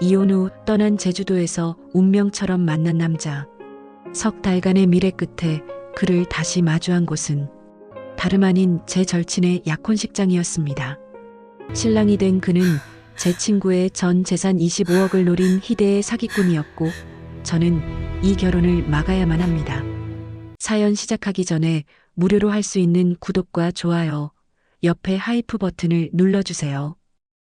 이혼 후 떠난 제주도에서 운명처럼 만난 남자. 석 달간의 미래 끝에 그를 다시 마주한 곳은 다름 아닌 제 절친의 약혼식장이었습니다. 신랑이 된 그는 제 친구의 전 재산 25억을 노린 희대의 사기꾼이었고 저는 이 결혼을 막아야만 합니다. 사연 시작하기 전에 무료로 할 수 있는 구독과 좋아요, 옆에 하이프 버튼을 눌러주세요.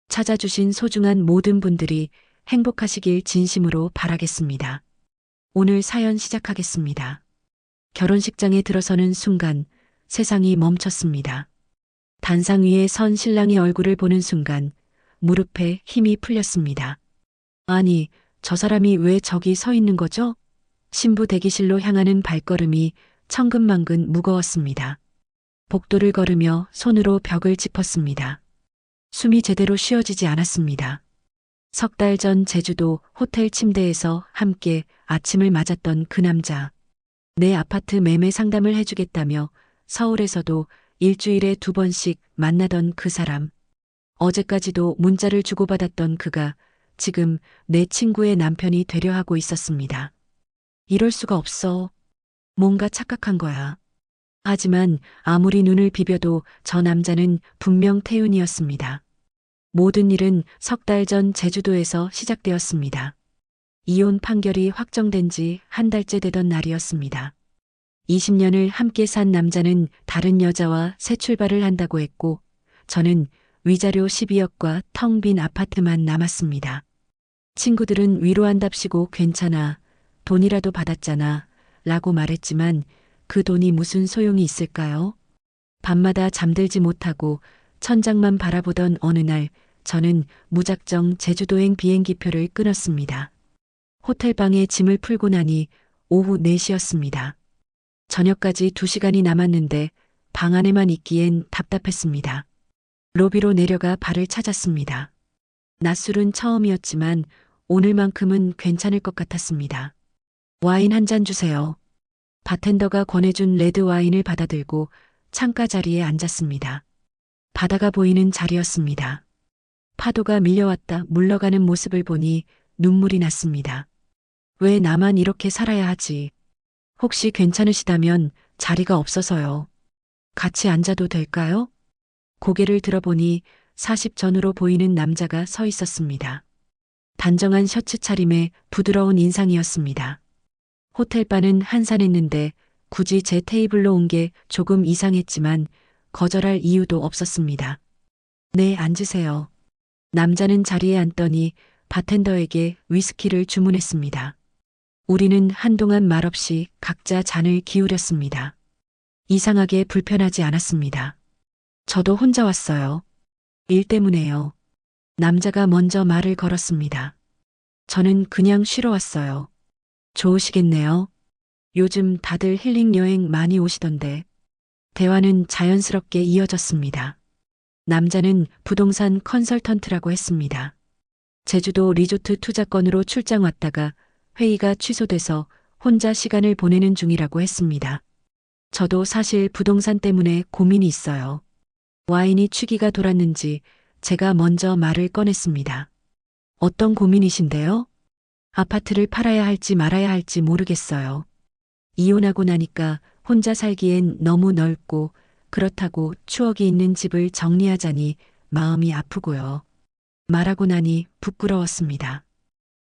찾아주신 소중한 모든 분들이 행복하시길 진심으로 바라겠습니다. 오늘 사연 시작하겠습니다. 결혼식장에 들어서는 순간 세상이 멈췄습니다. 단상 위에 선 신랑의 얼굴을 보는 순간 무릎에 힘이 풀렸습니다. 아니, 저 사람이 왜 저기 서 있는 거죠? 신부 대기실로 향하는 발걸음이 천근만근 무거웠습니다. 복도를 걸으며 손으로 벽을 짚었습니다. 숨이 제대로 쉬어지지 않았습니다. 석 달 전 제주도 호텔 침대에서 함께 아침을 맞았던 그 남자. 내 아파트 매매 상담을 해주겠다며 서울에서도 일주일에 2번씩 만나던 그 사람. 어제까지도 문자를 주고받았던 그가 지금 내 친구의 남편이 되려 하고 있었습니다. 이럴 수가 없어. 뭔가 착각한 거야. 하지만 아무리 눈을 비벼도 저 남자는 분명 태윤이었습니다. 모든 일은 석 달 전 제주도에서 시작되었습니다. 이혼 판결이 확정된 지 한 달째 되던 날이었습니다. 20년을 함께 산 남자는 다른 여자와 새 출발을 한다고 했고 저는 위자료 12억과 텅 빈 아파트만 남았습니다. 친구들은 위로한답시고 괜찮아, 돈이라도 받았잖아 라고 말했지만 그 돈이 무슨 소용이 있을까요? 밤마다 잠들지 못하고 천장만 바라보던 어느 날 저는 무작정 제주도행 비행기표를 끊었습니다. 호텔방에 짐을 풀고 나니 오후 4시였습니다. 저녁까지 2시간이 남았는데 방 안에만 있기엔 답답했습니다. 로비로 내려가 발을 찾았습니다. 낮술은 처음이었지만 오늘만큼은 괜찮을 것 같았습니다. 와인 한 잔 주세요. 바텐더가 권해준 레드 와인을 받아들고 창가 자리에 앉았습니다. 바다가 보이는 자리였습니다. 파도가 밀려왔다 물러가는 모습을 보니 눈물이 났습니다. 왜 나만 이렇게 살아야 하지? 혹시 괜찮으시다면 자리가 없어서요. 같이 앉아도 될까요? 고개를 들어보니 40 전후로 보이는 남자가 서 있었습니다. 단정한 셔츠 차림에 부드러운 인상이었습니다. 호텔바는 한산했는데 굳이 제 테이블로 온 게 조금 이상했지만 거절할 이유도 없었습니다. 네, 앉으세요. 남자는 자리에 앉더니 바텐더에게 위스키를 주문했습니다. 우리는 한동안 말없이 각자 잔을 기울였습니다. 이상하게 불편하지 않았습니다. 저도 혼자 왔어요. 일 때문에요. 남자가 먼저 말을 걸었습니다. 저는 그냥 쉬러 왔어요. 좋으시겠네요. 요즘 다들 힐링 여행 많이 오시던데. 대화는 자연스럽게 이어졌습니다. 남자는 부동산 컨설턴트라고 했습니다. 제주도 리조트 투자건으로 출장 왔다가 회의가 취소돼서 혼자 시간을 보내는 중이라고 했습니다. 저도 사실 부동산 때문에 고민이 있어요. 와인이 취기가 돌았는지 제가 먼저 말을 꺼냈습니다. 어떤 고민이신데요? 아파트를 팔아야 할지 말아야 할지 모르겠어요. 이혼하고 나니까 혼자 살기엔 너무 넓고 그렇다고 추억이 있는 집을 정리하자니 마음이 아프고요. 말하고 나니 부끄러웠습니다.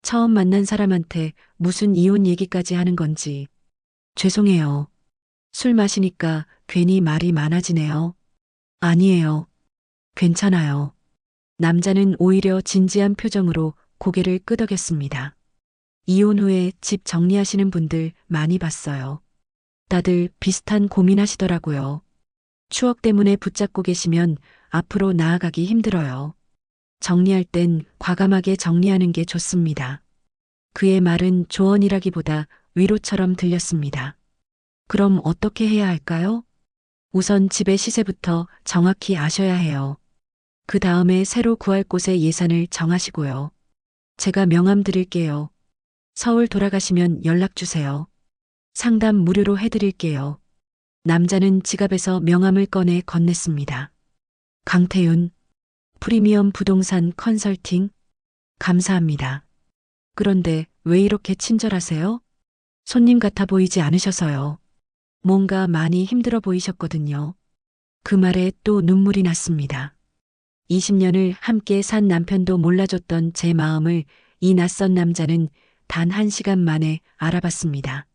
처음 만난 사람한테 무슨 이혼 얘기까지 하는 건지. 죄송해요. 술 마시니까 괜히 말이 많아지네요. 아니에요. 괜찮아요. 남자는 오히려 진지한 표정으로 고개를 끄덕였습니다. 이혼 후에 집 정리하시는 분들 많이 봤어요. 다들 비슷한 고민하시더라고요. 추억 때문에 붙잡고 계시면 앞으로 나아가기 힘들어요. 정리할 땐 과감하게 정리하는 게 좋습니다. 그의 말은 조언이라기보다 위로처럼 들렸습니다. 그럼 어떻게 해야 할까요? 우선 집의 시세부터 정확히 아셔야 해요. 그 다음에 새로 구할 곳의 예산을 정하시고요. 제가 명함 드릴게요. 서울 돌아가시면 연락 주세요. 상담 무료로 해드릴게요. 남자는 지갑에서 명함을 꺼내 건넸습니다. 강태윤, 프리미엄 부동산 컨설팅. 감사합니다. 그런데 왜 이렇게 친절하세요? 손님 같아 보이지 않으셔서요. 뭔가 많이 힘들어 보이셨거든요. 그 말에 또 눈물이 났습니다. 20년을 함께 산 남편도 몰라줬던 제 마음을 이 낯선 남자는 단 1시간 만에 알아봤습니다.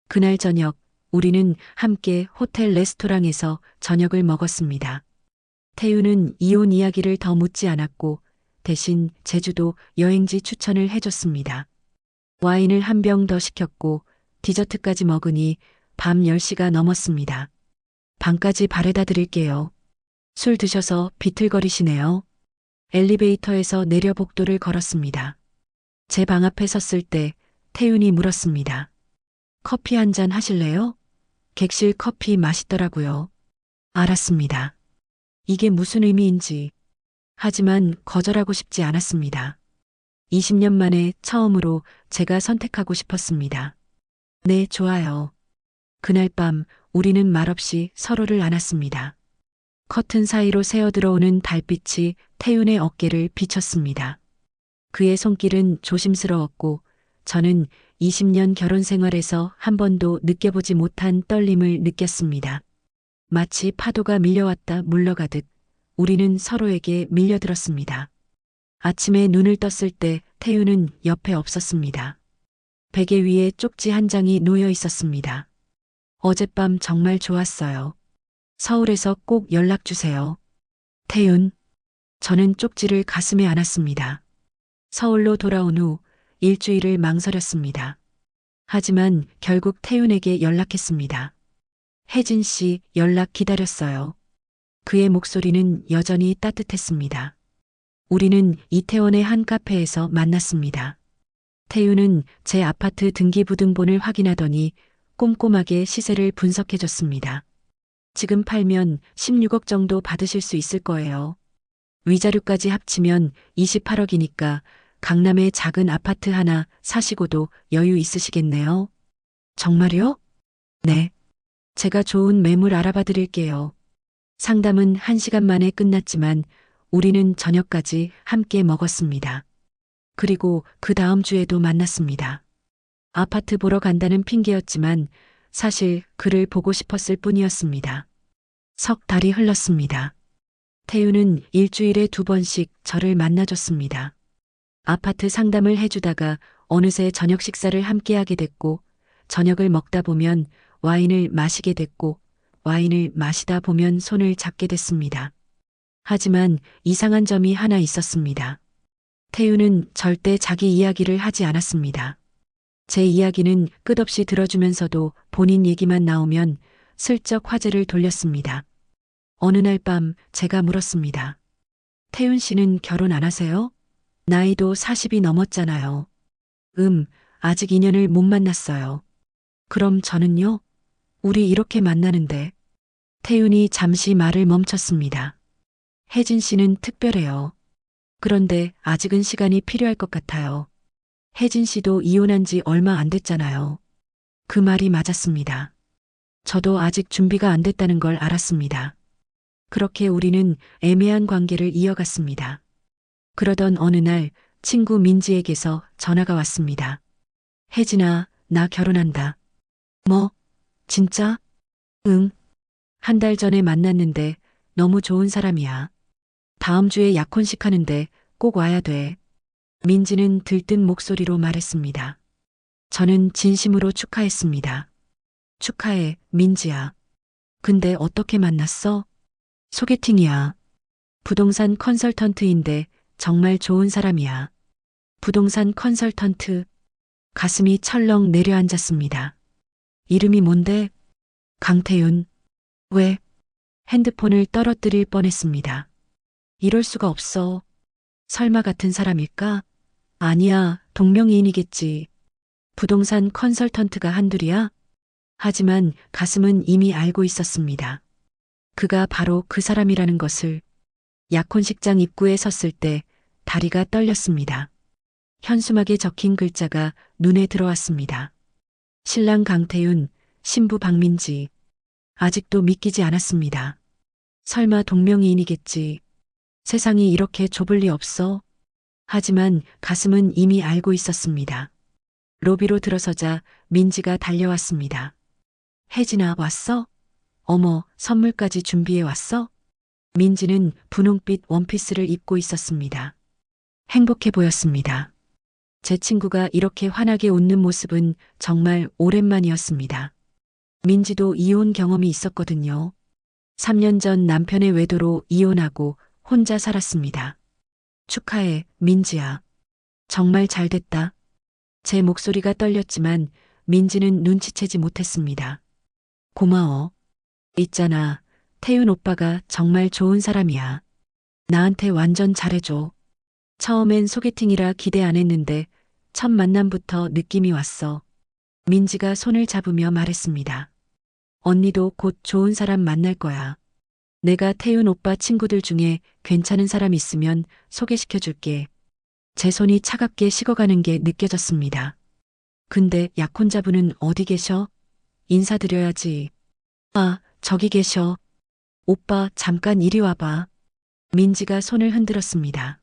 그날 저녁, 우리는 함께 호텔 레스토랑에서 저녁을 먹었습니다. 태우는 이혼 이야기를 더 묻지 않았고 대신 제주도 여행지 추천을 해줬습니다. 와인을 한 병 더 시켰고 디저트까지 먹으니 밤 10시가 넘었습니다. 방까지 바래다 드릴게요. 술 드셔서 비틀거리시네요. 엘리베이터에서 내려 복도를 걸었습니다. 제 방 앞에 섰을 때 태윤이 물었습니다. 커피 한 잔 하실래요? 객실 커피 맛있더라고요. 알았습니다. 이게 무슨 의미인지. 하지만 거절하고 싶지 않았습니다. 20년 만에 처음으로 제가 선택하고 싶었습니다. 네, 좋아요. 그날 밤 우리는 말없이 서로를 안았습니다. 커튼 사이로 새어 들어오는 달빛이 태윤의 어깨를 비쳤습니다. 그의 손길은 조심스러웠고 저는 20년 결혼 생활에서 한 번도 느껴보지 못한 떨림을 느꼈습니다. 마치 파도가 밀려왔다 물러가듯 우리는 서로에게 밀려들었습니다. 아침에 눈을 떴을 때 태윤은 옆에 없었습니다. 베개 위에 쪽지 한 장이 놓여 있었습니다. 어젯밤 정말 좋았어요. 서울에서 꼭 연락 주세요. 태윤. 저는 쪽지를 가슴에 안았습니다. 서울로 돌아온 후 일주일을 망설였습니다. 하지만 결국 태윤에게 연락했습니다. 혜진 씨 연락 기다렸어요. 그의 목소리는 여전히 따뜻했습니다. 우리는 이태원의 한 카페에서 만났습니다. 태윤은 제 아파트 등기부등본을 확인하더니 꼼꼼하게 시세를 분석해줬습니다. 지금 팔면 16억 정도 받으실 수 있을 거예요. 위자료까지 합치면 28억이니까 강남에 작은 아파트 하나 사시고도 여유 있으시겠네요. 정말요? 네. 제가 좋은 매물 알아봐 드릴게요. 상담은 1시간 만에 끝났지만 우리는 저녁까지 함께 먹었습니다. 그리고 그 다음 주에도 만났습니다. 아파트 보러 간다는 핑계였지만 사실 그를 보고 싶었을 뿐이었습니다. 석 달이 흘렀습니다. 태윤은 일주일에 2번씩 저를 만나줬습니다. 아파트 상담을 해주다가 어느새 저녁 식사를 함께 하게 됐고 저녁을 먹다 보면 와인을 마시게 됐고 와인을 마시다 보면 손을 잡게 됐습니다. 하지만 이상한 점이 하나 있었습니다. 태윤은 절대 자기 이야기를 하지 않았습니다. 제 이야기는 끝없이 들어주면서도 본인 얘기만 나오면 슬쩍 화제를 돌렸습니다. 어느 날 밤 제가 물었습니다. 태윤 씨는 결혼 안 하세요? 나이도 40이 넘었잖아요. 아직 인연을 못 만났어요. 그럼 저는요? 우리 이렇게 만나는데. 태윤이 잠시 말을 멈췄습니다. 혜진 씨는 특별해요. 그런데 아직은 시간이 필요할 것 같아요. 혜진 씨도 이혼한 지 얼마 안 됐잖아요. 그 말이 맞았습니다. 저도 아직 준비가 안 됐다는 걸 알았습니다. 그렇게 우리는 애매한 관계를 이어갔습니다. 그러던 어느 날 친구 민지에게서 전화가 왔습니다. 혜진아, 나 결혼한다. 뭐? 진짜? 응. 한 달 전에 만났는데 너무 좋은 사람이야. 다음 주에 약혼식 하는데 꼭 와야 돼. 민지는 들뜬 목소리로 말했습니다. 저는 진심으로 축하했습니다. 축하해, 민지야. 근데 어떻게 만났어? 소개팅이야. 부동산 컨설턴트인데 정말 좋은 사람이야. 부동산 컨설턴트. 가슴이 철렁 내려앉았습니다. 이름이 뭔데? 강태윤. 왜? 핸드폰을 떨어뜨릴 뻔했습니다. 이럴 수가 없어. 설마 같은 사람일까? 아니야, 동명이인이겠지. 부동산 컨설턴트가 한둘이야? 하지만 가슴은 이미 알고 있었습니다. 그가 바로 그 사람이라는 것을. 약혼식장 입구에 섰을 때 다리가 떨렸습니다. 현수막에 적힌 글자가 눈에 들어왔습니다. 신랑 강태윤, 신부 박민지. 아직도 믿기지 않았습니다. 설마 동명이인이겠지. 세상이 이렇게 좁을 리 없어. 하지만 가슴은 이미 알고 있었습니다. 로비로 들어서자 민지가 달려왔습니다. 혜진아, 왔어? 어머, 선물까지 준비해 왔어? 민지는 분홍빛 원피스를 입고 있었습니다. 행복해 보였습니다. 제 친구가 이렇게 환하게 웃는 모습은 정말 오랜만이었습니다. 민지도 이혼 경험이 있었거든요. 3년 전 남편의 외도로 이혼하고 혼자 살았습니다. 축하해, 민지야. 정말 잘 됐다. 제 목소리가 떨렸지만 민지는 눈치채지 못했습니다. 고마워. 있잖아, 태윤 오빠가 정말 좋은 사람이야. 나한테 완전 잘해줘. 처음엔 소개팅이라 기대 안 했는데 첫 만남부터 느낌이 왔어. 민지가 손을 잡으며 말했습니다. 언니도 곧 좋은 사람 만날 거야. 내가 태윤 오빠 친구들 중에 괜찮은 사람 있으면 소개시켜 줄게. 제 손이 차갑게 식어가는 게 느껴졌습니다. 근데 약혼자분은 어디 계셔? 인사드려야지. 아, 저기 계셔. 오빠, 잠깐 이리 와봐. 민지가 손을 흔들었습니다.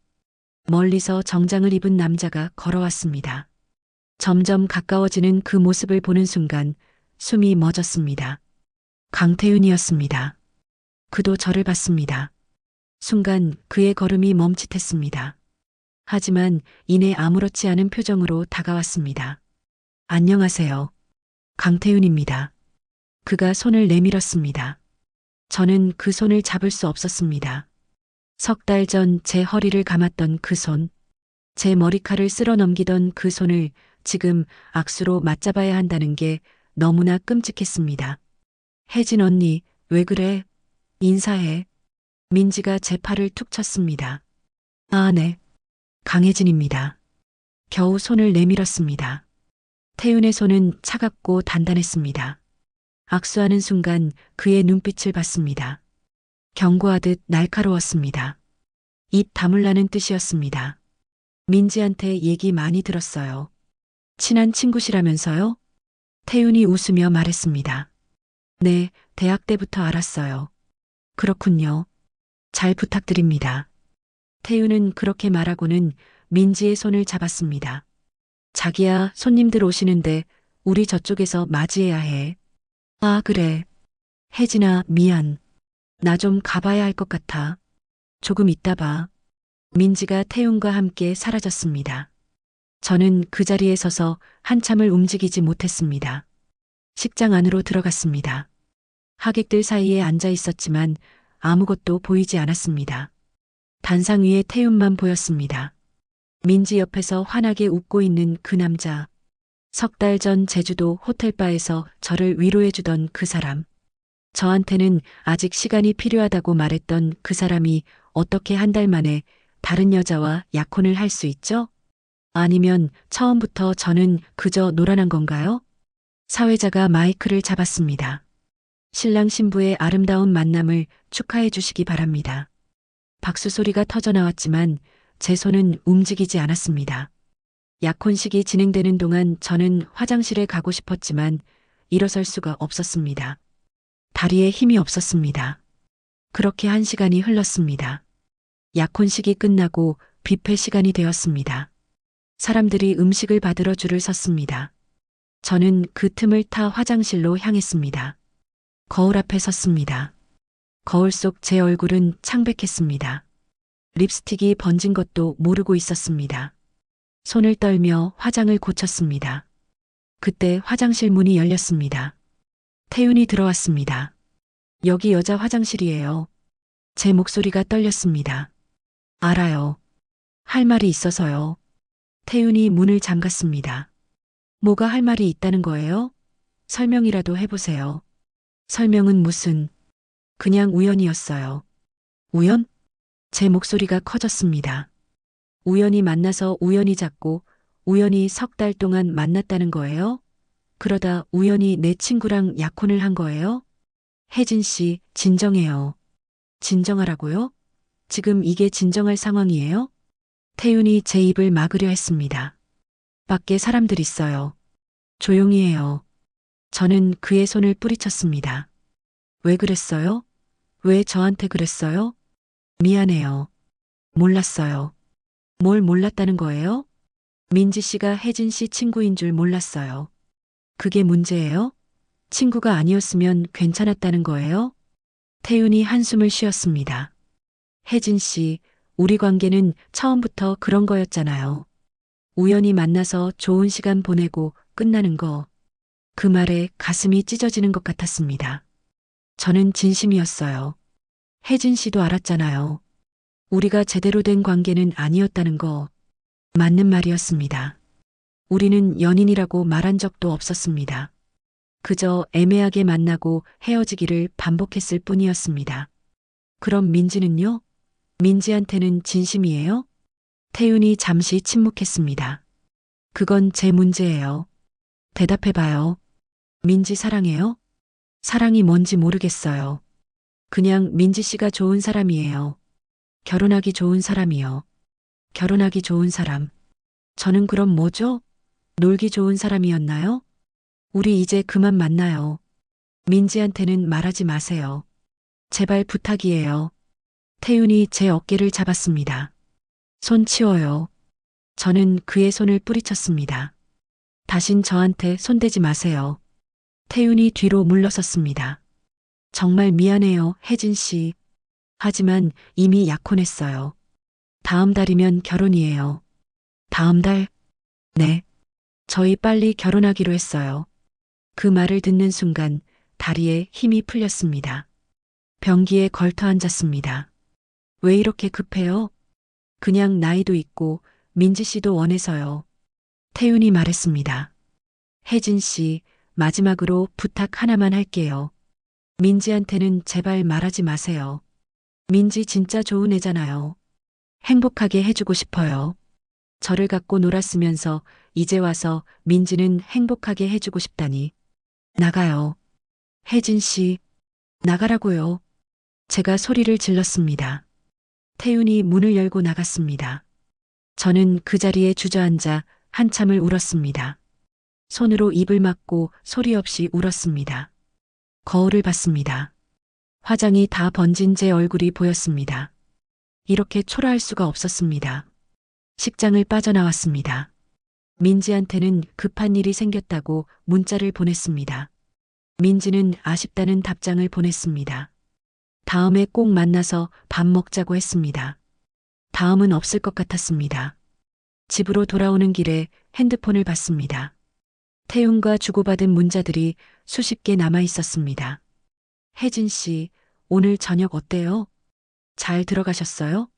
멀리서 정장을 입은 남자가 걸어왔습니다. 점점 가까워지는 그 모습을 보는 순간 숨이 멎었습니다. 강태윤이었습니다. 그도 저를 봤습니다. 순간 그의 걸음이 멈칫했습니다. 하지만 이내 아무렇지 않은 표정으로 다가왔습니다. 안녕하세요. 강태윤입니다. 그가 손을 내밀었습니다. 저는 그 손을 잡을 수 없었습니다. 석 달 전 제 허리를 감았던 그 손, 제 머리칼을 쓸어 넘기던 그 손을 지금 악수로 맞잡아야 한다는 게 너무나 끔찍했습니다. 혜진 언니, 왜 그래? 인사해. 민지가 제 팔을 툭 쳤습니다. 아, 네. 강혜진입니다. 겨우 손을 내밀었습니다. 태윤의 손은 차갑고 단단했습니다. 악수하는 순간 그의 눈빛을 봤습니다. 경고하듯 날카로웠습니다. 입 다물라는 뜻이었습니다. 민지한테 얘기 많이 들었어요. 친한 친구시라면서요? 태윤이 웃으며 말했습니다. 네, 대학 때부터 알았어요. 그렇군요. 잘 부탁드립니다. 태윤은 그렇게 말하고는 민지의 손을 잡았습니다. 자기야, 손님들 오시는데 우리 저쪽에서 맞이해야 해. 아, 그래. 혜진아, 미안. 나 좀 가봐야 할 것 같아. 조금 있다 봐. 민지가 태윤과 함께 사라졌습니다. 저는 그 자리에 서서 한참을 움직이지 못했습니다. 식장 안으로 들어갔습니다. 하객들 사이에 앉아 있었지만 아무것도 보이지 않았습니다. 단상 위에 태윤만 보였습니다. 민지 옆에서 환하게 웃고 있는 그 남자. 석 달 전 제주도 호텔바에서 저를 위로해주던 그 사람. 저한테는 아직 시간이 필요하다고 말했던 그 사람이 어떻게 한 달 만에 다른 여자와 약혼을 할 수 있죠? 아니면 처음부터 저는 그저 노란한 건가요? 사회자가 마이크를 잡았습니다. 신랑 신부의 아름다운 만남을 축하해 주시기 바랍니다. 박수 소리가 터져 나왔지만 제 손은 움직이지 않았습니다. 약혼식이 진행되는 동안 저는 화장실에 가고 싶었지만 일어설 수가 없었습니다. 다리에 힘이 없었습니다. 그렇게 1시간이 흘렀습니다. 약혼식이 끝나고 뷔페 시간이 되었습니다. 사람들이 음식을 받으러 줄을 섰습니다. 저는 그 틈을 타 화장실로 향했습니다. 거울 앞에 섰습니다. 거울 속 제 얼굴은 창백했습니다. 립스틱이 번진 것도 모르고 있었습니다. 손을 떨며 화장을 고쳤습니다. 그때 화장실 문이 열렸습니다. 태윤이 들어왔습니다. 여기 여자 화장실이에요. 제 목소리가 떨렸습니다. 알아요. 할 말이 있어서요. 태윤이 문을 잠갔습니다. 뭐가 할 말이 있다는 거예요? 설명이라도 해보세요. 설명은 무슨, 그냥 우연이었어요. 우연? 제 목소리가 커졌습니다. 우연히 만나서 우연히 잡고 우연히 석 달 동안 만났다는 거예요? 그러다 우연히 내 친구랑 약혼을 한 거예요? 혜진 씨, 진정해요. 진정하라고요? 지금 이게 진정할 상황이에요? 태윤이 제 입을 막으려 했습니다. 밖에 사람들 있어요. 조용히 해요. 저는 그의 손을 뿌리쳤습니다. 왜 그랬어요? 왜 저한테 그랬어요? 미안해요. 몰랐어요. 뭘 몰랐다는 거예요? 민지 씨가 혜진 씨 친구인 줄 몰랐어요. 그게 문제예요? 친구가 아니었으면 괜찮았다는 거예요? 태윤이 한숨을 쉬었습니다. 혜진 씨, 우리 관계는 처음부터 그런 거였잖아요. 우연히 만나서 좋은 시간 보내고 끝나는 거. 그 말에 가슴이 찢어지는 것 같았습니다. 저는 진심이었어요. 혜진 씨도 알았잖아요. 우리가 제대로 된 관계는 아니었다는 거. 맞는 말이었습니다. 우리는 연인이라고 말한 적도 없었습니다. 그저 애매하게 만나고 헤어지기를 반복했을 뿐이었습니다. 그럼 민지는요? 민지한테는 진심이에요? 태윤이 잠시 침묵했습니다. 그건 제 문제예요. 대답해봐요. 민지 사랑해요? 사랑이 뭔지 모르겠어요. 그냥 민지 씨가 좋은 사람이에요. 결혼하기 좋은 사람이요. 결혼하기 좋은 사람. 저는 그럼 뭐죠? 놀기 좋은 사람이었나요? 우리 이제 그만 만나요. 민지한테는 말하지 마세요. 제발 부탁이에요. 태윤이 제 어깨를 잡았습니다. 손 치워요. 저는 그의 손을 뿌리쳤습니다. 다신 저한테 손대지 마세요. 태윤이 뒤로 물러섰습니다. 정말 미안해요, 혜진 씨. 하지만 이미 약혼했어요. 다음 달이면 결혼이에요. 다음 달? 네. 저희 빨리 결혼하기로 했어요. 그 말을 듣는 순간 다리에 힘이 풀렸습니다. 변기에 걸터 앉았습니다. 왜 이렇게 급해요? 그냥 나이도 있고 민지 씨도 원해서요. 태윤이 말했습니다. 혜진 씨, 마지막으로 부탁 하나만 할게요. 민지한테는 제발 말하지 마세요. 민지 진짜 좋은 애잖아요. 행복하게 해주고 싶어요. 저를 갖고 놀았으면서 이제 와서 민지는 행복하게 해주고 싶다니. 나가요. 혜진 씨, 나가라고요. 제가 소리를 질렀습니다. 태윤이 문을 열고 나갔습니다. 저는 그 자리에 주저앉아 한참을 울었습니다. 손으로 입을 막고 소리 없이 울었습니다. 거울을 봤습니다. 화장이 다 번진 제 얼굴이 보였습니다. 이렇게 초라할 수가 없었습니다. 식장을 빠져나왔습니다. 민지한테는 급한 일이 생겼다고 문자를 보냈습니다. 민지는 아쉽다는 답장을 보냈습니다. 다음에 꼭 만나서 밥 먹자고 했습니다. 다음은 없을 것 같았습니다. 집으로 돌아오는 길에 핸드폰을 봤습니다. 태윤과 주고받은 문자들이 수십 개 남아 있었습니다. 혜진 씨, 오늘 저녁 어때요? 잘 들어가셨어요?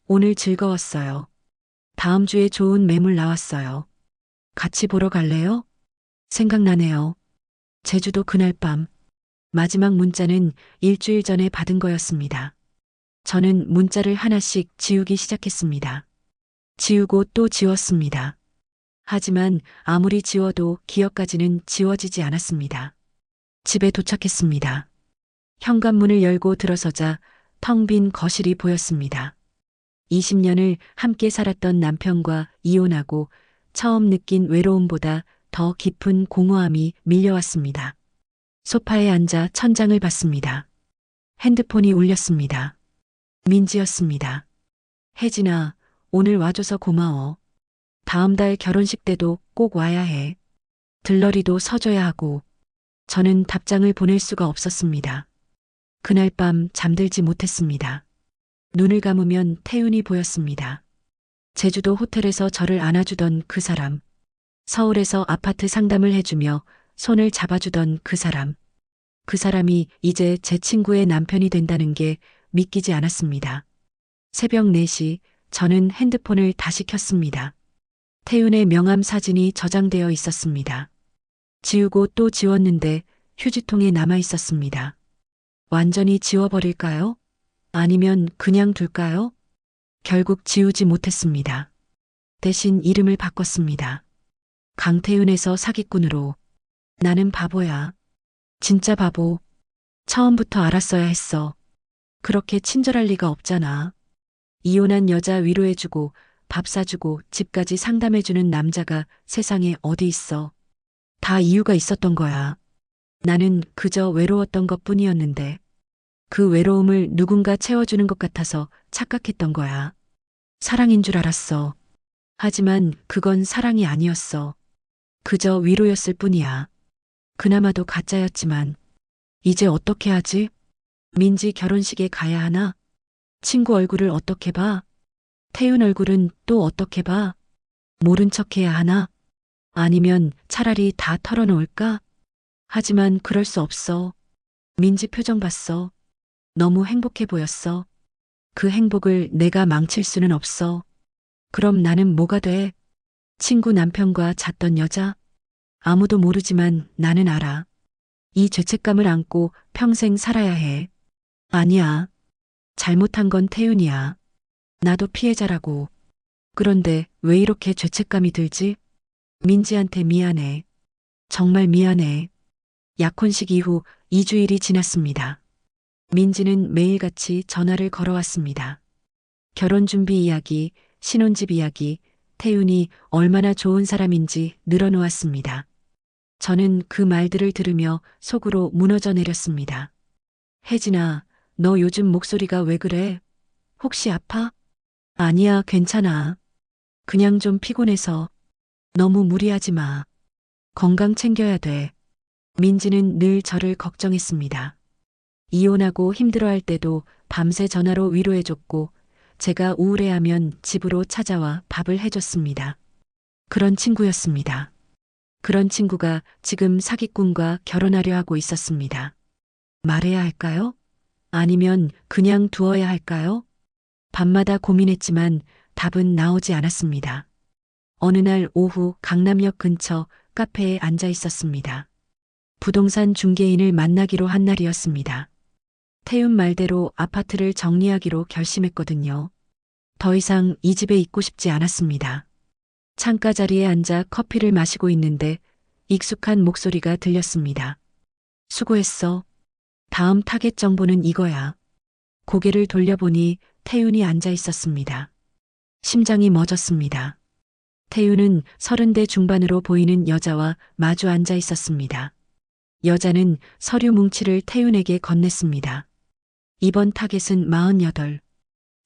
오늘 즐거웠어요. 다음 주에 좋은 매물 나왔어요. 같이 보러 갈래요? 생각나네요. 제주도 그날 밤. 마지막 문자는 일주일 전에 받은 거였습니다. 저는 문자를 하나씩 지우기 시작했습니다. 지우고 또 지웠습니다. 하지만 아무리 지워도 기억까지는 지워지지 않았습니다. 집에 도착했습니다. 현관문을 열고 들어서자 텅 빈 거실이 보였습니다. 20년을 함께 살았던 남편과 이혼하고 처음 느낀 외로움보다 더 깊은 공허함이 밀려왔습니다. 소파에 앉아 천장을 봤습니다. 핸드폰이 울렸습니다. 민지였습니다. 혜진아, 오늘 와줘서 고마워. 다음 달 결혼식 때도 꼭 와야 해. 들러리도 서줘야 하고. 저는 답장을 보낼 수가 없었습니다. 그날 밤 잠들지 못했습니다. 눈을 감으면 태윤이 보였습니다. 제주도 호텔에서 저를 안아주던 그 사람. 서울에서 아파트 상담을 해주며 손을 잡아주던 그 사람. 그 사람이 이제 제 친구의 남편이 된다는 게 믿기지 않았습니다. 새벽 4시 저는 핸드폰을 다시 켰습니다. 태윤의 명함 사진이 저장되어 있었습니다. 지우고 또 지웠는데 휴지통에 남아 있었습니다. 완전히 지워버릴까요? 아니면 그냥 둘까요? 결국 지우지 못했습니다. 대신 이름을 바꿨습니다. 강태윤에서 사기꾼으로. 나는 바보야. 진짜 바보. 처음부터 알았어야 했어. 그렇게 친절할 리가 없잖아. 이혼한 여자 위로해주고 밥 사주고 집까지 상담해주는 남자가 세상에 어디 있어. 다 이유가 있었던 거야. 나는 그저 외로웠던 것 뿐이었는데 그 외로움을 누군가 채워주는 것 같아서 착각했던 거야. 사랑인 줄 알았어. 하지만 그건 사랑이 아니었어. 그저 위로였을 뿐이야. 그나마도 가짜였지만. 이제 어떻게 하지? 민지 결혼식에 가야 하나? 친구 얼굴을 어떻게 봐? 태윤 얼굴은 또 어떻게 봐? 모른 척 해야 하나? 아니면 차라리 다 털어놓을까? 하지만 그럴 수 없어. 민지 표정 봤어. 너무 행복해 보였어. 그 행복을 내가 망칠 수는 없어. 그럼 나는 뭐가 돼? 친구 남편과 잤던 여자? 아무도 모르지만 나는 알아. 이 죄책감을 안고 평생 살아야 해. 아니야. 잘못한 건 태윤이야. 나도 피해자라고. 그런데 왜 이렇게 죄책감이 들지? 민지한테 미안해. 정말 미안해. 약혼식 이후 2주일이 지났습니다. 민지는 매일같이 전화를 걸어왔습니다. 결혼 준비 이야기, 신혼집 이야기, 태윤이 얼마나 좋은 사람인지 늘어놓았습니다. 저는 그 말들을 들으며 속으로 무너져 내렸습니다. 혜진아, 너 요즘 목소리가 왜 그래? 혹시 아파? 아니야, 괜찮아. 그냥 좀 피곤해서. 너무 무리하지 마. 건강 챙겨야 돼. 민지는 늘 저를 걱정했습니다. 이혼하고 힘들어할 때도 밤새 전화로 위로해줬고, 제가 우울해하면 집으로 찾아와 밥을 해줬습니다. 그런 친구였습니다. 그런 친구가 지금 사기꾼과 결혼하려 하고 있었습니다. 말해야 할까요? 아니면 그냥 두어야 할까요? 밤마다 고민했지만 답은 나오지 않았습니다. 어느 날 오후 강남역 근처 카페에 앉아 있었습니다. 부동산 중개인을 만나기로 한 날이었습니다. 태윤 말대로 아파트를 정리하기로 결심했거든요. 더 이상 이 집에 있고 싶지 않았습니다. 창가 자리에 앉아 커피를 마시고 있는데 익숙한 목소리가 들렸습니다. 수고했어. 다음 타겟 정보는 이거야. 고개를 돌려보니 태윤이 앉아 있었습니다. 심장이 멎었습니다. 태윤은 30대 중반으로 보이는 여자와 마주 앉아 있었습니다. 여자는 서류 뭉치를 태윤에게 건넸습니다. 이번 타겟은 48.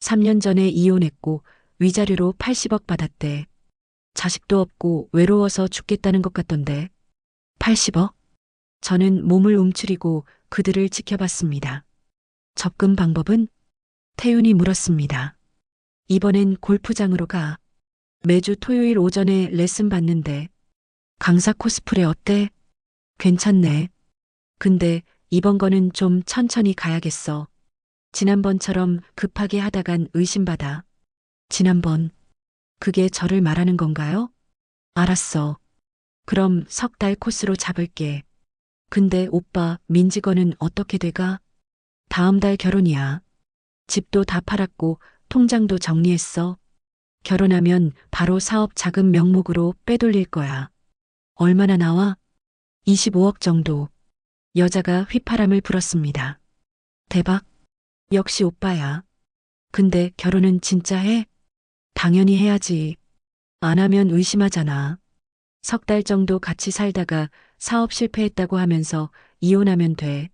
3년 전에 이혼했고 위자료로 80억 받았대. 자식도 없고 외로워서 죽겠다는 것 같던데. 80억? 저는 몸을 움츠리고 그들을 지켜봤습니다. 접근 방법은? 태윤이 물었습니다. 이번엔 골프장으로 가. 매주 토요일 오전에 레슨 받는데. 강사 코스프레 어때? 괜찮네. 근데 이번 거는 좀 천천히 가야겠어. 지난번처럼 급하게 하다간 의심받아. 지난번. 그게 저를 말하는 건가요? 알았어. 그럼 석 달 코스로 잡을게. 근데 오빠, 민지 거는 어떻게 돼가? 다음 달 결혼이야. 집도 다 팔았고 통장도 정리했어. 결혼하면 바로 사업 자금 명목으로 빼돌릴 거야. 얼마나 나와? 25억 정도. 여자가 휘파람을 불었습니다. 대박. 역시 오빠야. 근데 결혼은 진짜 해? 당연히 해야지. 안 하면 의심하잖아. 석 달 정도 같이 살다가 사업 실패했다고 하면서 이혼하면 돼.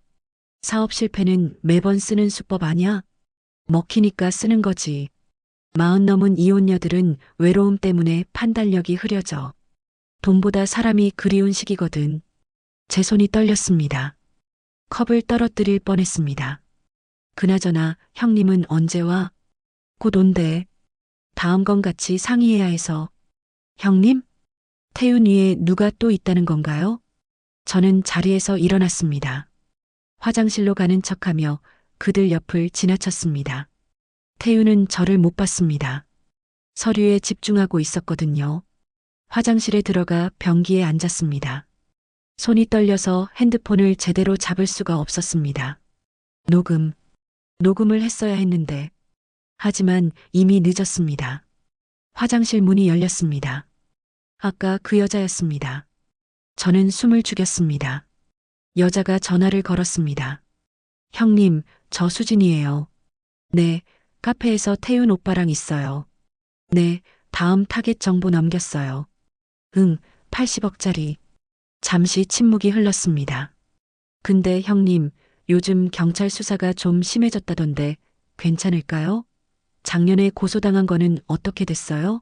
사업 실패는 매번 쓰는 수법 아니야? 먹히니까 쓰는 거지. 40 넘은 이혼녀들은 외로움 때문에 판단력이 흐려져. 돈보다 사람이 그리운 시기거든. 제 손이 떨렸습니다. 컵을 떨어뜨릴 뻔했습니다. 그나저나 형님은 언제 와? 곧 온대. 다음 건 같이 상의해야 해서. 형님? 태윤 위에 누가 또 있다는 건가요? 저는 자리에서 일어났습니다. 화장실로 가는 척하며 그들 옆을 지나쳤습니다. 태윤은 저를 못 봤습니다. 서류에 집중하고 있었거든요. 화장실에 들어가 변기에 앉았습니다. 손이 떨려서 핸드폰을 제대로 잡을 수가 없었습니다. 녹음을 했어야 했는데. 하지만 이미 늦었습니다. 화장실 문이 열렸습니다. 아까 그 여자였습니다. 저는 숨을 죽였습니다. 여자가 전화를 걸었습니다. 형님, 저 수진이에요. 네, 카페에서 태윤 오빠랑 있어요. 네, 다음 타겟 정보 넘겼어요. 응, 80억짜리. 잠시 침묵이 흘렀습니다. 근데 형님, 요즘 경찰 수사가 좀 심해졌다던데 괜찮을까요? 작년에 고소당한 거는 어떻게 됐어요?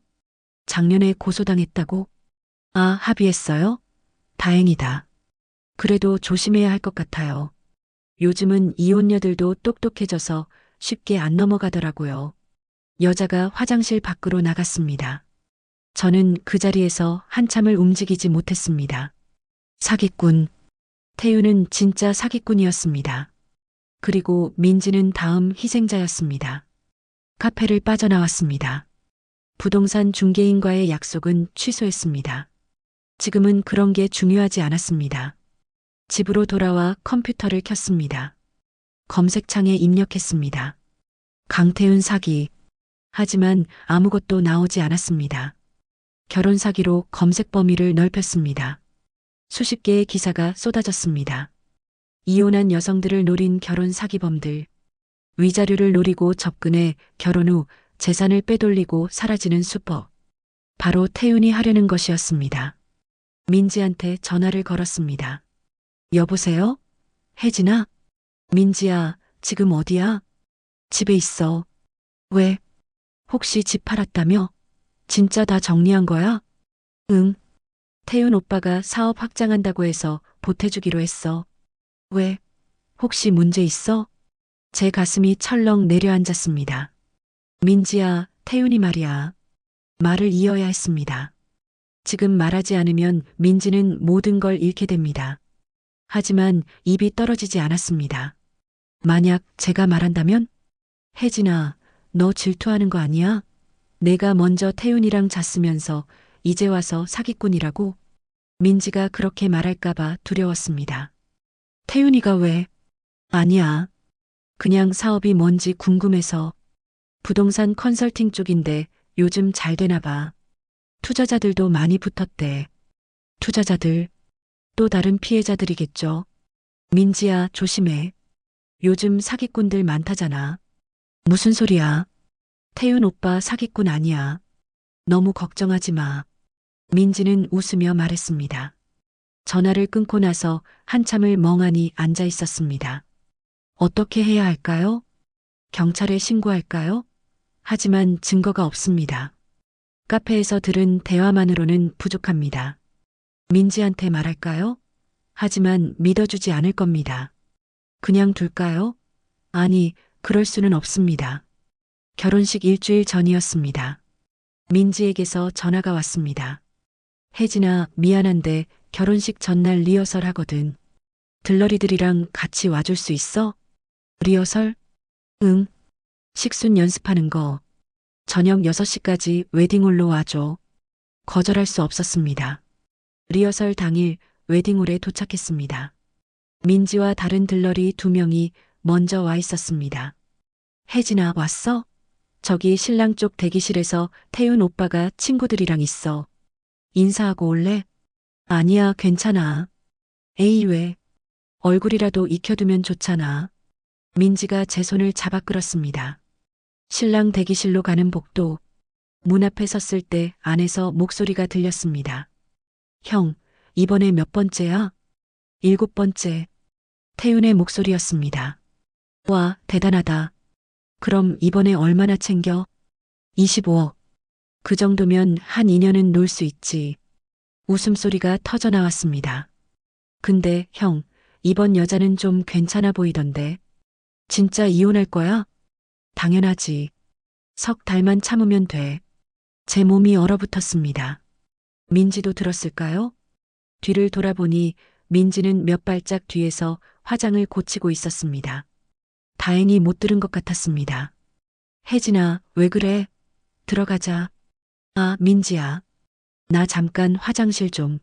작년에 고소당했다고? 아, 합의했어요? 다행이다. 그래도 조심해야 할 것 같아요. 요즘은 이혼녀들도 똑똑해져서 쉽게 안 넘어가더라고요. 여자가 화장실 밖으로 나갔습니다. 저는 그 자리에서 한참을 움직이지 못했습니다. 사기꾼. 태유는 진짜 사기꾼이었습니다. 그리고 민지는 다음 희생자였습니다. 카페를 빠져나왔습니다. 부동산 중개인과의 약속은 취소했습니다. 지금은 그런 게 중요하지 않았습니다. 집으로 돌아와 컴퓨터를 켰습니다. 검색창에 입력했습니다. 강태훈 사기. 하지만 아무것도 나오지 않았습니다. 결혼 사기로 검색 범위를 넓혔습니다. 수십 개의 기사가 쏟아졌습니다. 이혼한 여성들을 노린 결혼 사기범들. 위자료를 노리고 접근해 결혼 후 재산을 빼돌리고 사라지는 수법. 바로 태윤이 하려는 것이었습니다. 민지한테 전화를 걸었습니다. 여보세요? 혜진아? 민지야, 지금 어디야? 집에 있어. 왜? 혹시 집 팔았다며? 진짜 다 정리한 거야? 응. 태윤 오빠가 사업 확장한다고 해서 보태주기로 했어. 왜? 혹시 문제 있어? 제 가슴이 철렁 내려앉았습니다. 민지야, 태윤이 말이야. 말을 이어야 했습니다. 지금 말하지 않으면 민지는 모든 걸 잃게 됩니다. 하지만 입이 떨어지지 않았습니다. 만약 제가 말한다면? 혜진아, 너 질투하는 거 아니야? 내가 먼저 태윤이랑 잤으면서 이제 와서 사기꾼이라고? 민지가 그렇게 말할까봐 두려웠습니다. 태윤이가 왜? 아니야. 그냥 사업이 뭔지 궁금해서. 부동산 컨설팅 쪽인데 요즘 잘 되나 봐. 투자자들도 많이 붙었대. 투자자들, 또 다른 피해자들이겠죠. 민지야, 조심해. 요즘 사기꾼들 많다잖아. 무슨 소리야? 태윤 오빠 사기꾼 아니야. 너무 걱정하지 마. 민지는 웃으며 말했습니다. 전화를 끊고 나서 한참을 멍하니 앉아 있었습니다. 어떻게 해야 할까요? 경찰에 신고할까요? 하지만 증거가 없습니다. 카페에서 들은 대화만으로는 부족합니다. 민지한테 말할까요? 하지만 믿어주지 않을 겁니다. 그냥 둘까요? 아니, 그럴 수는 없습니다. 결혼식 일주일 전이었습니다. 민지에게서 전화가 왔습니다. 혜진아, 미안한데 결혼식 전날 리허설 하거든. 들러리들이랑 같이 와줄 수 있어? 리허설? 응. 식순 연습하는 거. 저녁 6시까지 웨딩홀로 와줘. 거절할 수 없었습니다. 리허설 당일 웨딩홀에 도착했습니다. 민지와 다른 들러리 2명이 먼저 와 있었습니다. 혜진아, 왔어? 저기 신랑 쪽 대기실에서 태윤 오빠가 친구들이랑 있어. 인사하고 올래? 아니야, 괜찮아. 에이, 왜? 얼굴이라도 익혀두면 좋잖아. 민지가 제 손을 잡아 끌었습니다. 신랑 대기실로 가는 복도. 문 앞에 섰을 때 안에서 목소리가 들렸습니다. 형, 이번에 몇 번째야? 7번째. 태윤의 목소리였습니다. 와, 대단하다. 그럼 이번에 얼마나 챙겨? 25억. 그 정도면 한 2년은 놀 수 있지. 웃음소리가 터져 나왔습니다. 근데 형, 이번 여자는 좀 괜찮아 보이던데. 진짜 이혼할 거야? 당연하지. 석 달만 참으면 돼. 제 몸이 얼어붙었습니다. 민지도 들었을까요? 뒤를 돌아보니 민지는 몇 발짝 뒤에서 화장을 고치고 있었습니다. 다행히 못 들은 것 같았습니다. 혜진아, 왜 그래? 들어가자. 아, 민지야. 나 잠깐 화장실 좀.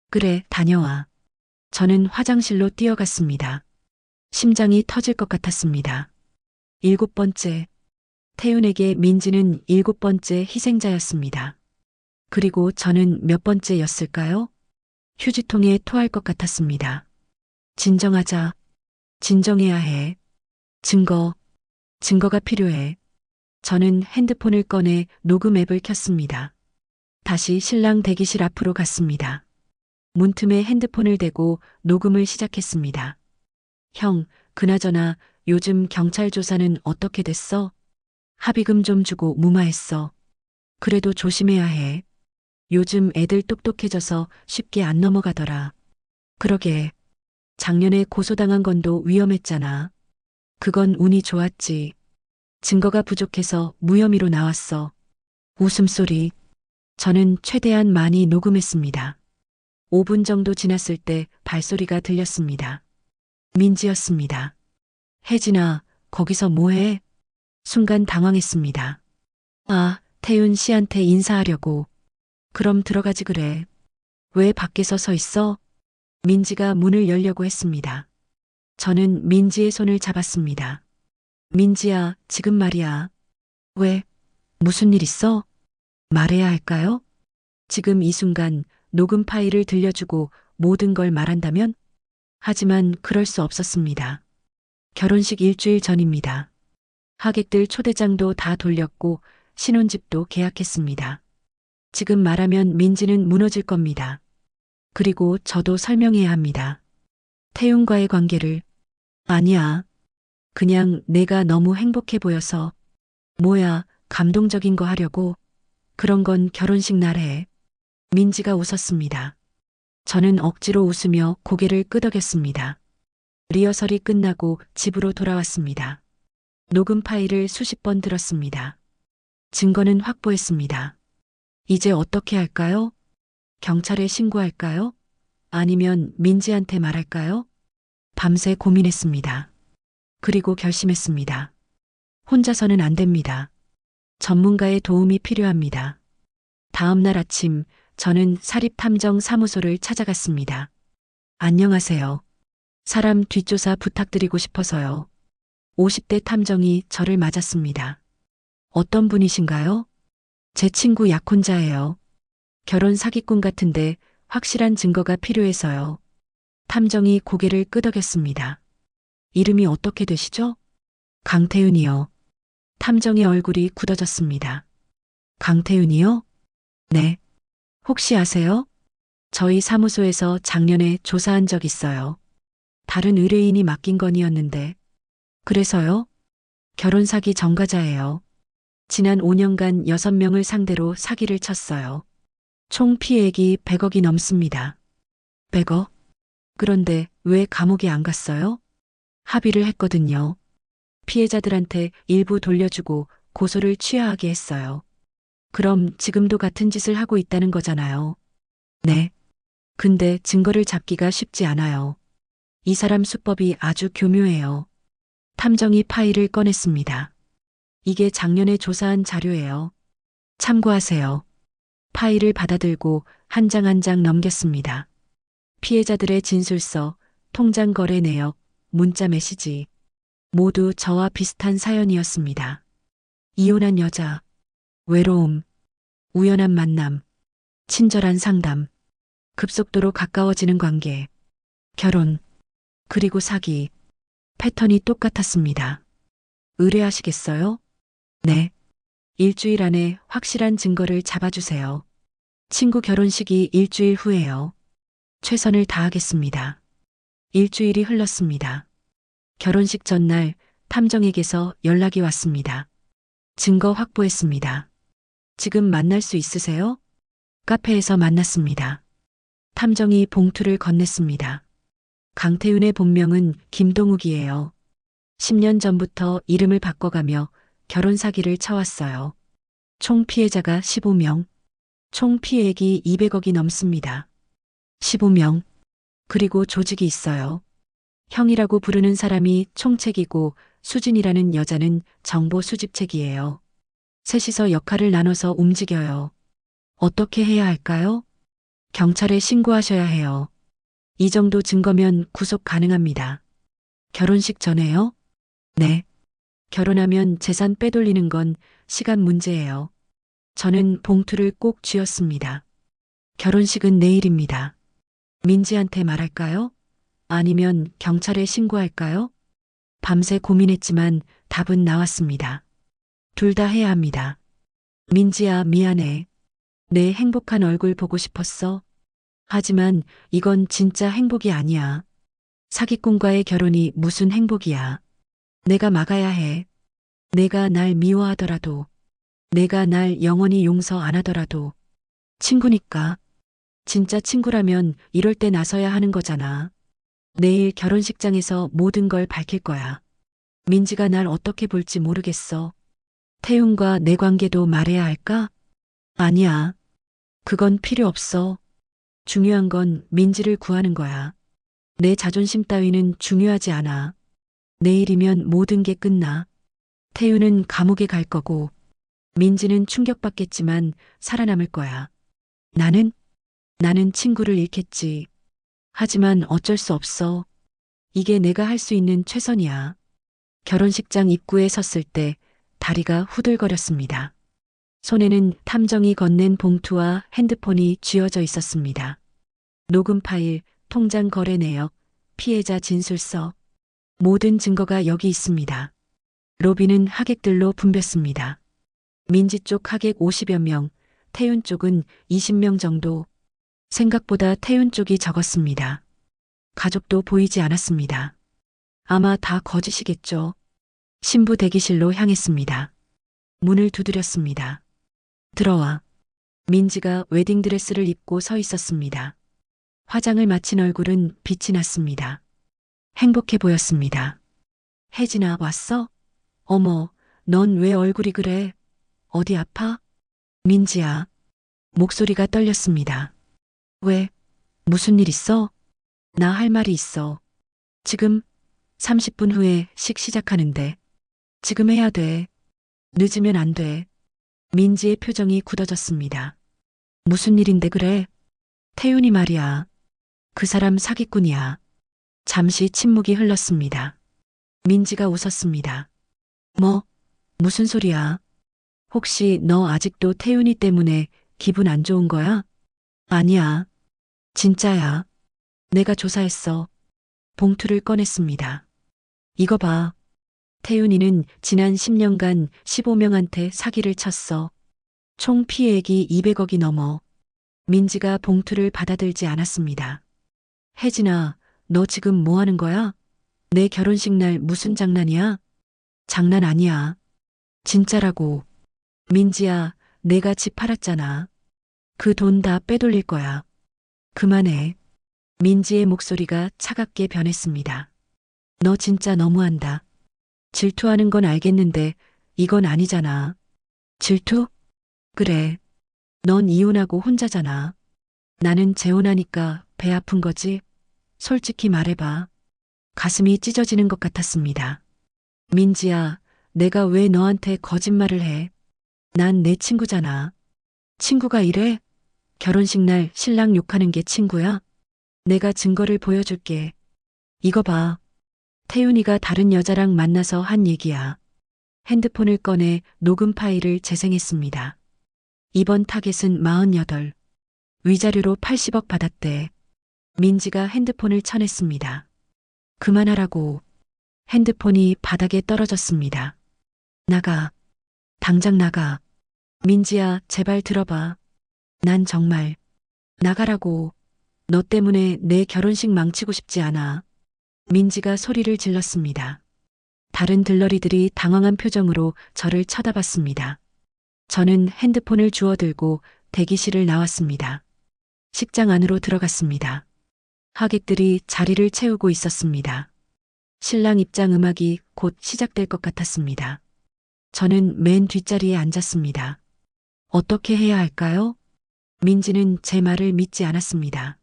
그래, 다녀와. 저는 화장실로 뛰어갔습니다. 심장이 터질 것 같았습니다. 7번째. 태윤에게 민지는 7번째 희생자였습니다. 그리고 저는 몇 번째였을까요? 휴지통에 토할 것 같았습니다. 진정하자. 진정해야 해. 증거가 필요해. 저는 핸드폰을 꺼내 녹음 앱을 켰습니다. 다시 신랑 대기실 앞으로 갔습니다. 문틈에 핸드폰을 대고 녹음을 시작했습니다. 형, 그나저나 요즘 경찰 조사는 어떻게 됐어? 합의금 좀 주고 무마했어. 그래도 조심해야 해. 요즘 애들 똑똑해져서 쉽게 안 넘어가더라. 그러게. 작년에 고소당한 건도 위험했잖아. 그건 운이 좋았지. 증거가 부족해서 무혐의로 나왔어. 웃음소리. 저는 최대한 많이 녹음했습니다. 5분 정도 지났을 때 발소리가 들렸습니다. 민지였습니다. 혜진아, 거기서 뭐해? 순간 당황했습니다. 아, 태윤 씨한테 인사하려고. 그럼 들어가지 그래. 왜 밖에서 서 있어? 민지가 문을 열려고 했습니다. 저는 민지의 손을 잡았습니다. 민지야, 지금 말이야. 왜? 무슨 일 있어? 말해야 할까요? 지금 이 순간 녹음 파일을 들려주고 모든 걸 말한다면? 하지만 그럴 수 없었습니다. 결혼식 일주일 전입니다. 하객들 초대장도 다 돌렸고 신혼집도 계약했습니다. 지금 말하면 민지는 무너질 겁니다. 그리고 저도 설명해야 합니다. 태윤과의 관계를. 아니야. 그냥 내가 너무 행복해 보여서. 뭐야, 감동적인 거 하려고. 그런 건 결혼식 날 해. 민지가 웃었습니다. 저는 억지로 웃으며 고개를 끄덕였습니다. 리허설이 끝나고 집으로 돌아왔습니다. 녹음 파일을 수십 번 들었습니다. 증거는 확보했습니다. 이제 어떻게 할까요? 경찰에 신고할까요? 아니면 민지한테 말할까요? 밤새 고민했습니다. 그리고 결심했습니다. 혼자서는 안 됩니다. 전문가의 도움이 필요합니다. 다음 날 아침 저는 사립탐정사무소를 찾아갔습니다. 안녕하세요. 사람 뒷조사 부탁드리고 싶어서요. 50대 탐정이 저를 맞았습니다. 어떤 분이신가요? 제 친구 약혼자예요. 결혼 사기꾼 같은데 확실한 증거가 필요해서요. 탐정이 고개를 끄덕였습니다. 이름이 어떻게 되시죠? 강태윤이요. 탐정의 얼굴이 굳어졌습니다. 강태윤이요? 네. 혹시 아세요? 저희 사무소에서 작년에 조사한 적 있어요. 다른 의뢰인이 맡긴 건이었는데. 그래서요? 결혼 사기 전과자예요. 지난 5년간 6명을 상대로 사기를 쳤어요. 총 피해액이 100억이 넘습니다. 100억? 그런데 왜 감옥에 안 갔어요? 합의를 했거든요. 피해자들한테 일부 돌려주고 고소를 취하하게 했어요. 그럼 지금도 같은 짓을 하고 있다는 거잖아요. 네. 근데 증거를 잡기가 쉽지 않아요. 이 사람 수법이 아주 교묘해요. 탐정이 파일을 꺼냈습니다. 이게 작년에 조사한 자료예요. 참고하세요. 파일을 받아들고 한 장 한 장 넘겼습니다. 피해자들의 진술서, 통장 거래 내역, 문자 메시지. 모두 저와 비슷한 사연이었습니다. 이혼한 여자, 외로움, 우연한 만남, 친절한 상담, 급속도로 가까워지는 관계, 결혼, 그리고 사기. 패턴이 똑같았습니다. 의뢰하시겠어요? 네. 일주일 안에 확실한 증거를 잡아주세요. 친구 결혼식이 일주일 후에요. 최선을 다하겠습니다. 일주일이 흘렀습니다. 결혼식 전날 탐정에게서 연락이 왔습니다. 증거 확보했습니다. 지금 만날 수 있으세요? 카페에서 만났습니다. 탐정이 봉투를 건넸습니다. 강태윤의 본명은 김동욱이에요. 10년 전부터 이름을 바꿔가며 결혼 사기를 쳐왔어요. 총 피해자가 15명, 총 피해액이 200억이 넘습니다. 15명. 그리고 조직이 있어요. 형이라고 부르는 사람이 총책이고 수진이라는 여자는 정보 수집책이에요. 셋이서 역할을 나눠서 움직여요. 어떻게 해야 할까요? 경찰에 신고하셔야 해요. 이 정도 증거면 구속 가능합니다. 결혼식 전에요? 네. 결혼하면 재산 빼돌리는 건 시간 문제예요. 저는 봉투를 꼭 쥐었습니다. 결혼식은 내일입니다. 민지한테 말할까요? 아니면 경찰에 신고할까요? 밤새 고민했지만 답은 나왔습니다. 둘 다 해야 합니다. 민지야, 미안해. 내 행복한 얼굴 보고 싶었어. 하지만 이건 진짜 행복이 아니야. 사기꾼과의 결혼이 무슨 행복이야. 내가 막아야 해. 내가 날 미워하더라도, 내가 날 영원히 용서 안 하더라도, 친구니까. 진짜 친구라면 이럴 때 나서야 하는 거잖아. 내일 결혼식장에서 모든 걸 밝힐 거야. 민지가 날 어떻게 볼지 모르겠어. 태훈과 내 관계도 말해야 할까? 아니야. 그건 필요 없어. 중요한 건 민지를 구하는 거야. 내 자존심 따위는 중요하지 않아. 내일이면 모든 게 끝나. 태훈은 감옥에 갈 거고, 민지는 충격받겠지만 살아남을 거야. 나는 친구를 잃겠지. 하지만 어쩔 수 없어. 이게 내가 할 수 있는 최선이야. 결혼식장 입구에 섰을 때 다리가 후들거렸습니다. 손에는 탐정이 건넨 봉투와 핸드폰이 쥐어져 있었습니다. 녹음 파일, 통장 거래 내역, 피해자 진술서. 모든 증거가 여기 있습니다. 로비는 하객들로 붐볐습니다. 민지 쪽 하객 50여 명, 태윤 쪽은 20명 정도. 생각보다 태윤 쪽이 적었습니다. 가족도 보이지 않았습니다. 아마 다 거짓이겠죠. 신부 대기실로 향했습니다. 문을 두드렸습니다. 들어와. 민지가 웨딩드레스를 입고 서 있었습니다. 화장을 마친 얼굴은 빛이 났습니다. 행복해 보였습니다. 혜진아, 왔어? 어머, 넌 왜 얼굴이 그래? 어디 아파? 민지야. 목소리가 떨렸습니다. 왜? 무슨 일 있어? 나 할 말이 있어. 지금 30분 후에 식 시작하는데. 지금 해야 돼. 늦으면 안 돼. 민지의 표정이 굳어졌습니다. 무슨 일인데 그래? 태윤이 말이야. 그 사람 사기꾼이야. 잠시 침묵이 흘렀습니다. 민지가 웃었습니다. 뭐? 무슨 소리야? 혹시 너 아직도 태윤이 때문에 기분 안 좋은 거야? 아니야. 진짜야. 내가 조사했어. 봉투를 꺼냈습니다. 이거 봐. 태윤이는 지난 10년간 15명한테 사기를 쳤어. 총 피해액이 200억이 넘어. 민지가 봉투를 받아들지 않았습니다. 혜진아, 너 지금 뭐 하는 거야? 내 결혼식 날 무슨 장난이야? 장난 아니야. 진짜라고. 민지야, 내가 집 팔았잖아. 그 돈 다 빼돌릴 거야. 그만해. 민지의 목소리가 차갑게 변했습니다. 너 진짜 너무한다. 질투하는 건 알겠는데 이건 아니잖아. 질투? 그래. 넌 이혼하고 혼자잖아. 나는 재혼하니까 배 아픈 거지? 솔직히 말해봐. 가슴이 찢어지는 것 같았습니다. 민지야, 내가 왜 너한테 거짓말을 해? 난 내 친구잖아. 친구가 이래? 결혼식 날 신랑 욕하는 게 친구야? 내가 증거를 보여줄게. 이거 봐. 태윤이가 다른 여자랑 만나서 한 얘기야. 핸드폰을 꺼내 녹음 파일을 재생했습니다. 이번 타겟은 48. 위자료로 80억 받았대. 민지가 핸드폰을 쳐냈습니다. 그만하라고. 핸드폰이 바닥에 떨어졌습니다. 나가. 당장 나가. 민지야, 제발 들어봐. 난 정말 나가라고. 너 때문에 내 결혼식 망치고 싶지 않아. 민지가 소리를 질렀습니다. 다른 들러리들이 당황한 표정으로 저를 쳐다봤습니다. 저는 핸드폰을 주워들고 대기실을 나왔습니다. 식장 안으로 들어갔습니다. 하객들이 자리를 채우고 있었습니다. 신랑 입장 음악이 곧 시작될 것 같았습니다. 저는 맨 뒷자리에 앉았습니다. 어떻게 해야 할까요? 민지는 제 말을 믿지 않았습니다.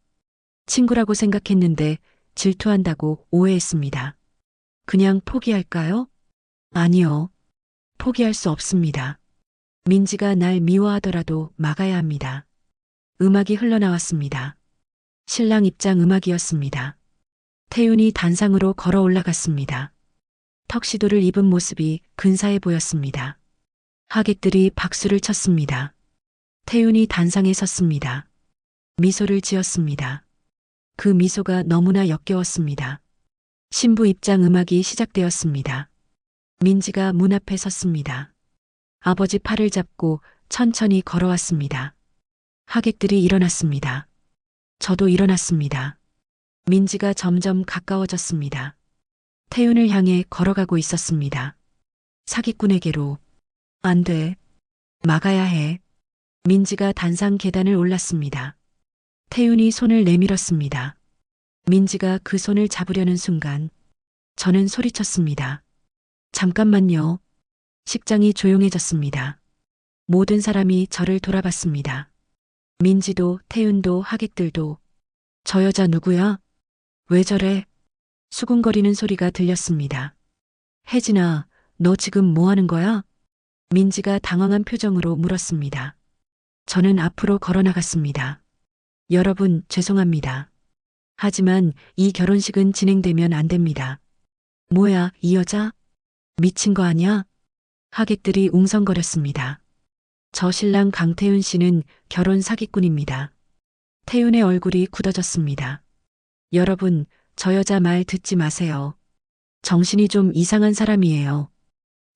친구라고 생각했는데 질투한다고 오해했습니다. 그냥 포기할까요? 아니요. 포기할 수 없습니다. 민지가 날 미워하더라도 막아야 합니다. 음악이 흘러나왔습니다. 신랑 입장 음악이었습니다. 태윤이 단상으로 걸어 올라갔습니다. 턱시도를 입은 모습이 근사해 보였습니다. 하객들이 박수를 쳤습니다. 태윤이 단상에 섰습니다. 미소를 지었습니다. 그 미소가 너무나 역겨웠습니다. 신부 입장 음악이 시작되었습니다. 민지가 문 앞에 섰습니다. 아버지 팔을 잡고 천천히 걸어왔습니다. 하객들이 일어났습니다. 저도 일어났습니다. 민지가 점점 가까워졌습니다. 태윤을 향해 걸어가고 있었습니다. 사기꾼에게로. 안 돼. 막아야 해. 민지가 단상 계단을 올랐습니다. 태윤이 손을 내밀었습니다. 민지가 그 손을 잡으려는 순간 저는 소리쳤습니다. 잠깐만요. 식장이 조용해졌습니다. 모든 사람이 저를 돌아봤습니다. 민지도 태윤도 하객들도. 저 여자 누구야? 왜 저래? 수군거리는 소리가 들렸습니다. 혜진아, 너 지금 뭐 하는 거야? 민지가 당황한 표정으로 물었습니다. 저는 앞으로 걸어 나갔습니다. 여러분, 죄송합니다. 하지만 이 결혼식은 진행되면 안 됩니다. 뭐야, 이 여자? 미친 거 아니야? 하객들이 웅성거렸습니다. 저 신랑 강태윤 씨는 결혼 사기꾼입니다. 태윤의 얼굴이 굳어졌습니다. 여러분, 저 여자 말 듣지 마세요. 정신이 좀 이상한 사람이에요.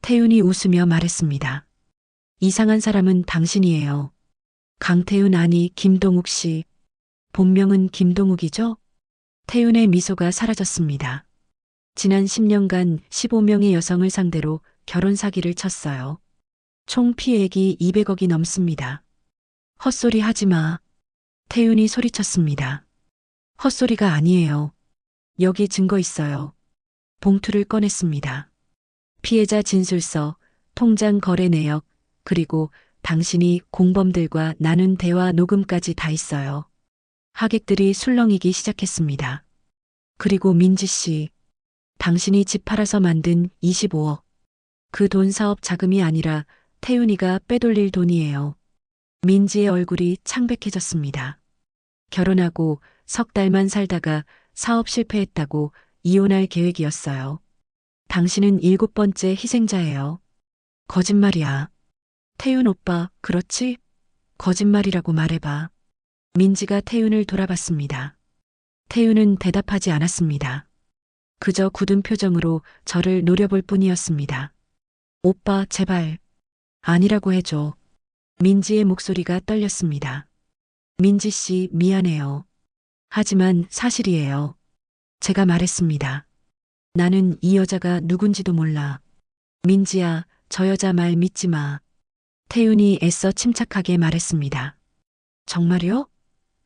태윤이 웃으며 말했습니다. 이상한 사람은 당신이에요. 강태윤 아니 김동욱 씨. 본명은 김동욱이죠? 태윤의 미소가 사라졌습니다. 지난 10년간 15명의 여성을 상대로 결혼 사기를 쳤어요. 총 피해액이 200억이 넘습니다. 헛소리 하지 마. 태윤이 소리쳤습니다. 헛소리가 아니에요. 여기 증거 있어요. 봉투를 꺼냈습니다. 피해자 진술서, 통장 거래 내역, 그리고 당신이 공범들과 나눈 대화 녹음까지 다 있어요. 하객들이 술렁이기 시작했습니다. 그리고 민지 씨, 당신이 집 팔아서 만든 25억. 그 돈 사업 자금이 아니라 태윤이가 빼돌릴 돈이에요. 민지의 얼굴이 창백해졌습니다. 결혼하고 석 달만 살다가 사업 실패했다고 이혼할 계획이었어요. 당신은 7번째 희생자예요. 거짓말이야. 태윤 오빠, 그렇지? 거짓말이라고 말해봐. 민지가 태윤을 돌아봤습니다. 태윤은 대답하지 않았습니다. 그저 굳은 표정으로 저를 노려볼 뿐이었습니다. 오빠, 제발. 아니라고 해줘. 민지의 목소리가 떨렸습니다. 민지 씨, 미안해요. 하지만 사실이에요. 제가 말했습니다. 나는 이 여자가 누군지도 몰라. 민지야, 저 여자 말 믿지 마. 태윤이 애써 침착하게 말했습니다. 정말요?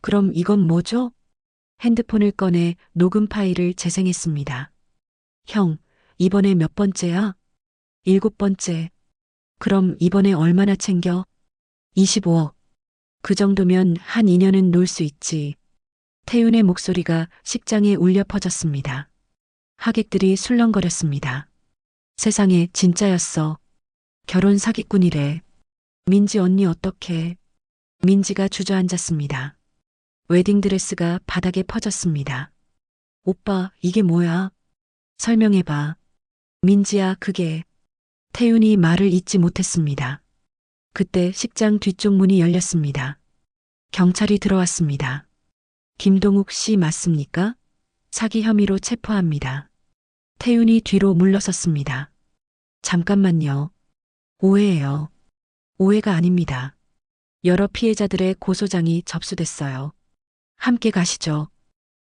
그럼 이건 뭐죠? 핸드폰을 꺼내 녹음 파일을 재생했습니다. 형, 이번에 몇 번째야? 7번째. 그럼 이번에 얼마나 챙겨? 25억. 그 정도면 한 2년은 놀 수 있지. 태윤의 목소리가 식장에 울려 퍼졌습니다. 하객들이 술렁거렸습니다. 세상에 진짜였어. 결혼 사기꾼이래. 민지 언니 어떡해. 민지가 주저앉았습니다. 웨딩드레스가 바닥에 퍼졌습니다. 오빠, 이게 뭐야? 설명해봐. 민지야, 그게. 태윤이 말을 잇지 못했습니다. 그때 식장 뒤쪽 문이 열렸습니다. 경찰이 들어왔습니다. 김동욱 씨 맞습니까? 사기 혐의로 체포합니다. 태윤이 뒤로 물러섰습니다. 잠깐만요. 오해예요. 오해가 아닙니다. 여러 피해자들의 고소장이 접수됐어요. 함께 가시죠.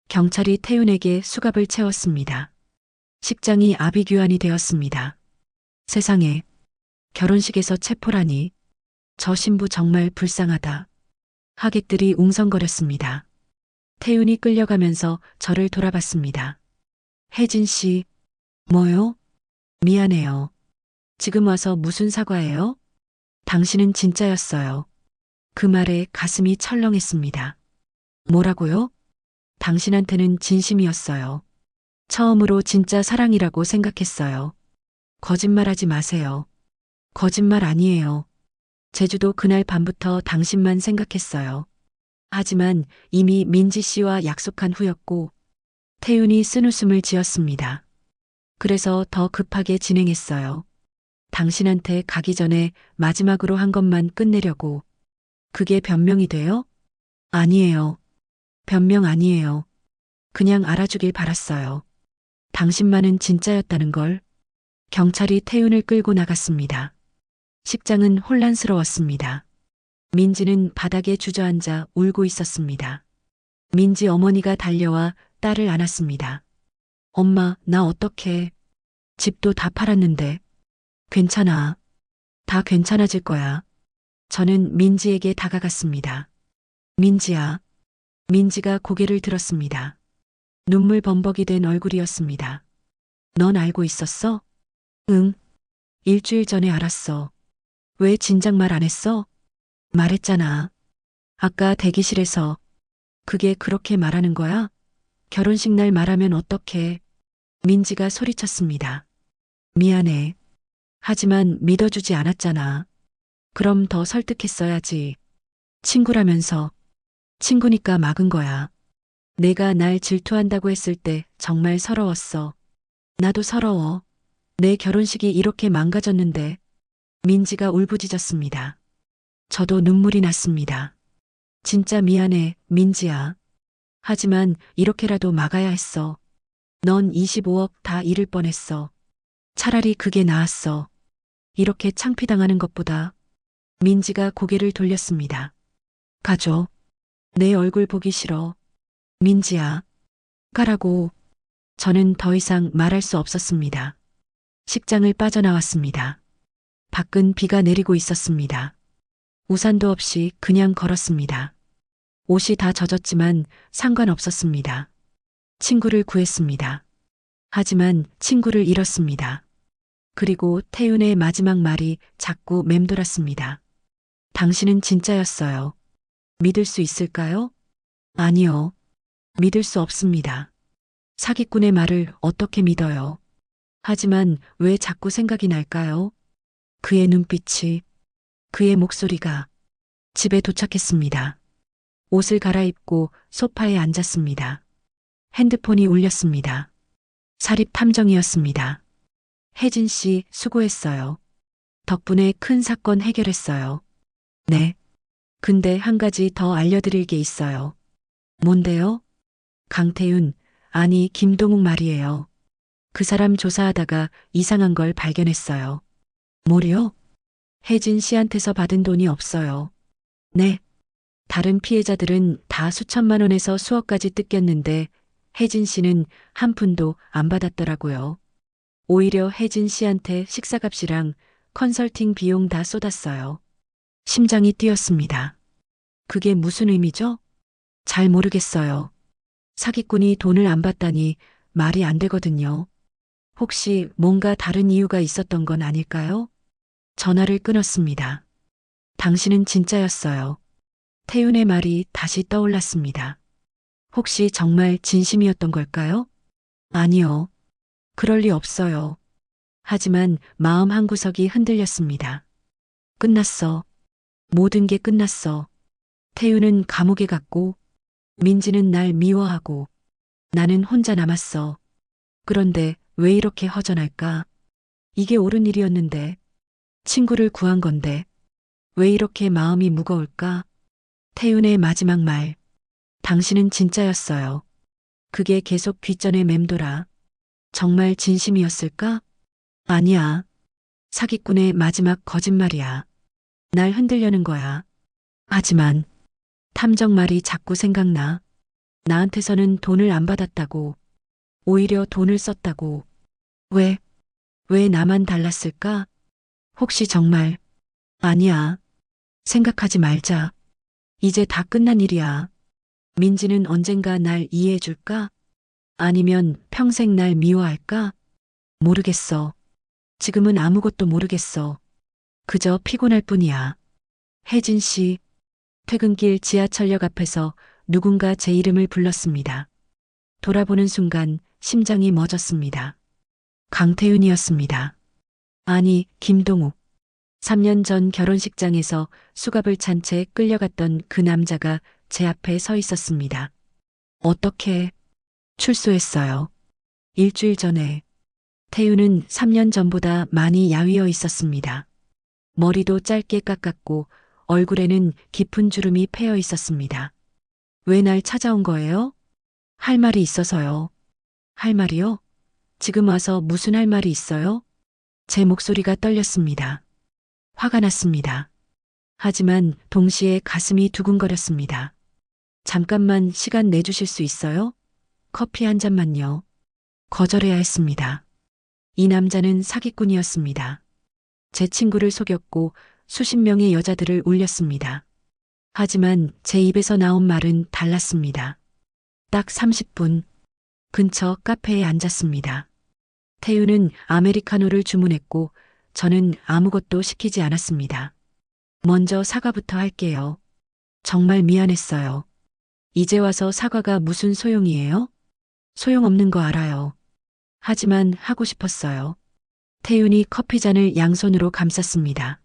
경찰이 태윤에게 수갑을 채웠습니다. 식장이 아비규환이 되었습니다. 세상에, 결혼식에서 체포라니. 저 신부 정말 불쌍하다. 하객들이 웅성거렸습니다. 태윤이 끌려가면서 저를 돌아봤습니다. 혜진 씨, 뭐요? 미안해요. 지금 와서 무슨 사과예요? 당신은 진짜였어요. 그 말에 가슴이 철렁했습니다. 뭐라고요? 당신한테는 진심이었어요. 처음으로 진짜 사랑이라고 생각했어요. 거짓말하지 마세요. 거짓말 아니에요. 제주도 그날 밤부터 당신만 생각했어요. 하지만 이미 민지 씨와 약속한 후였고, 태윤이 쓴웃음을 지었습니다. 그래서 더 급하게 진행했어요. 당신한테 가기 전에 마지막으로 한 것만 끝내려고. 그게 변명이 돼요? 아니에요. 변명 아니에요. 그냥 알아주길 바랐어요. 당신만은 진짜였다는 걸. 경찰이 태윤을 끌고 나갔습니다. 식장은 혼란스러웠습니다. 민지는 바닥에 주저앉아 울고 있었습니다. 민지 어머니가 달려와 딸을 안았습니다. 엄마, 나 어떡해. 집도 다 팔았는데. 괜찮아. 다 괜찮아질 거야. 저는 민지에게 다가갔습니다. 민지야. 민지가 고개를 들었습니다. 눈물 범벅이 된 얼굴이었습니다. 넌 알고 있었어? 응. 일주일 전에 알았어. 왜 진작 말 안 했어? 말했잖아. 아까 대기실에서. 그게 그렇게 말하는 거야? 결혼식 날 말하면 어떡해? 민지가 소리쳤습니다. 미안해. 하지만 믿어주지 않았잖아. 그럼 더 설득했어야지. 친구라면서. 친구니까 막은 거야. 내가 날 질투한다고 했을 때 정말 서러웠어. 나도 서러워. 내 결혼식이 이렇게 망가졌는데. 민지가 울부짖었습니다. 저도 눈물이 났습니다. 진짜 미안해, 민지야. 하지만 이렇게라도 막아야 했어. 넌 25억 다 잃을 뻔했어. 차라리 그게 나았어. 이렇게 창피당하는 것보다. 민지가 고개를 돌렸습니다. 가줘. 내 얼굴 보기 싫어. 민지야. 가라고. 저는 더 이상 말할 수 없었습니다. 식장을 빠져나왔습니다. 밖은 비가 내리고 있었습니다. 우산도 없이 그냥 걸었습니다. 옷이 다 젖었지만 상관없었습니다. 친구를 구했습니다. 하지만 친구를 잃었습니다. 그리고 태윤의 마지막 말이 자꾸 맴돌았습니다. 당신은 진짜였어요. 믿을 수 있을까요? 아니요. 믿을 수 없습니다. 사기꾼의 말을 어떻게 믿어요? 하지만 왜 자꾸 생각이 날까요? 그의 눈빛이, 그의 목소리가. 집에 도착했습니다. 옷을 갈아입고 소파에 앉았습니다. 핸드폰이 울렸습니다. 사립 탐정이었습니다. 혜진 씨 수고했어요. 덕분에 큰 사건 해결했어요. 네. 근데 한 가지 더 알려드릴 게 있어요. 뭔데요? 강태윤, 아니 김동욱 말이에요. 그 사람 조사하다가 이상한 걸 발견했어요. 뭐요? 혜진 씨한테서 받은 돈이 없어요. 네. 다른 피해자들은 다 수천만 원에서 수억까지 뜯겼는데 혜진 씨는 한 푼도 안 받았더라고요. 오히려 혜진 씨한테 식사값이랑 컨설팅 비용 다 쏟았어요. 심장이 뛰었습니다. 그게 무슨 의미죠? 잘 모르겠어요. 사기꾼이 돈을 안 받다니 말이 안 되거든요. 혹시 뭔가 다른 이유가 있었던 건 아닐까요? 전화를 끊었습니다. 당신은 진짜였어요. 태윤의 말이 다시 떠올랐습니다. 혹시 정말 진심이었던 걸까요? 아니요. 그럴 리 없어요. 하지만 마음 한구석이 흔들렸습니다. 끝났어. 모든 게 끝났어. 태윤은 감옥에 갔고, 민지는 날 미워하고, 나는 혼자 남았어. 그런데 왜 이렇게 허전할까? 이게 옳은 일이었는데, 친구를 구한 건데, 왜 이렇게 마음이 무거울까? 태윤의 마지막 말. 당신은 진짜였어요. 그게 계속 귓전에 맴돌아. 정말 진심이었을까? 아니야. 사기꾼의 마지막 거짓말이야. 날 흔들려는 거야. 하지만 탐정 말이 자꾸 생각나. 나한테서는 돈을 안 받았다고. 오히려 돈을 썼다고. 왜, 왜 나만 달랐을까? 혹시 정말, 아니야. 생각하지 말자. 이제 다 끝난 일이야. 민지는 언젠가 날 이해해 줄까? 아니면 평생 날 미워할까? 모르겠어. 지금은 아무것도 모르겠어. 그저 피곤할 뿐이야. 혜진 씨, 퇴근길 지하철역 앞에서 누군가 제 이름을 불렀습니다. 돌아보는 순간 심장이 멎었습니다. 강태윤이었습니다. 아니, 김동욱. 3년 전 결혼식장에서 수갑을 찬 채 끌려갔던 그 남자가 제 앞에 서 있었습니다. 어떻게 출소했어요? 일주일 전에. 태윤은 3년 전보다 많이 야위어 있었습니다. 머리도 짧게 깎았고 얼굴에는 깊은 주름이 패여 있었습니다. 왜 날 찾아온 거예요? 할 말이 있어서요. 할 말이요? 지금 와서 무슨 할 말이 있어요? 제 목소리가 떨렸습니다. 화가 났습니다. 하지만 동시에 가슴이 두근거렸습니다. 잠깐만 시간 내주실 수 있어요? 커피 한 잔만요. 거절해야 했습니다. 이 남자는 사기꾼이었습니다. 제 친구를 속였고 수십 명의 여자들을 울렸습니다. 하지만 제 입에서 나온 말은 달랐습니다. 딱 30분 근처 카페에 앉았습니다. 태유는 아메리카노를 주문했고 저는 아무것도 시키지 않았습니다. 먼저 사과부터 할게요. 정말 미안했어요. 이제 와서 사과가 무슨 소용이에요? 소용없는 거 알아요. 하지만 하고 싶었어요. 태윤이 커피잔을 양손으로 감쌌습니다.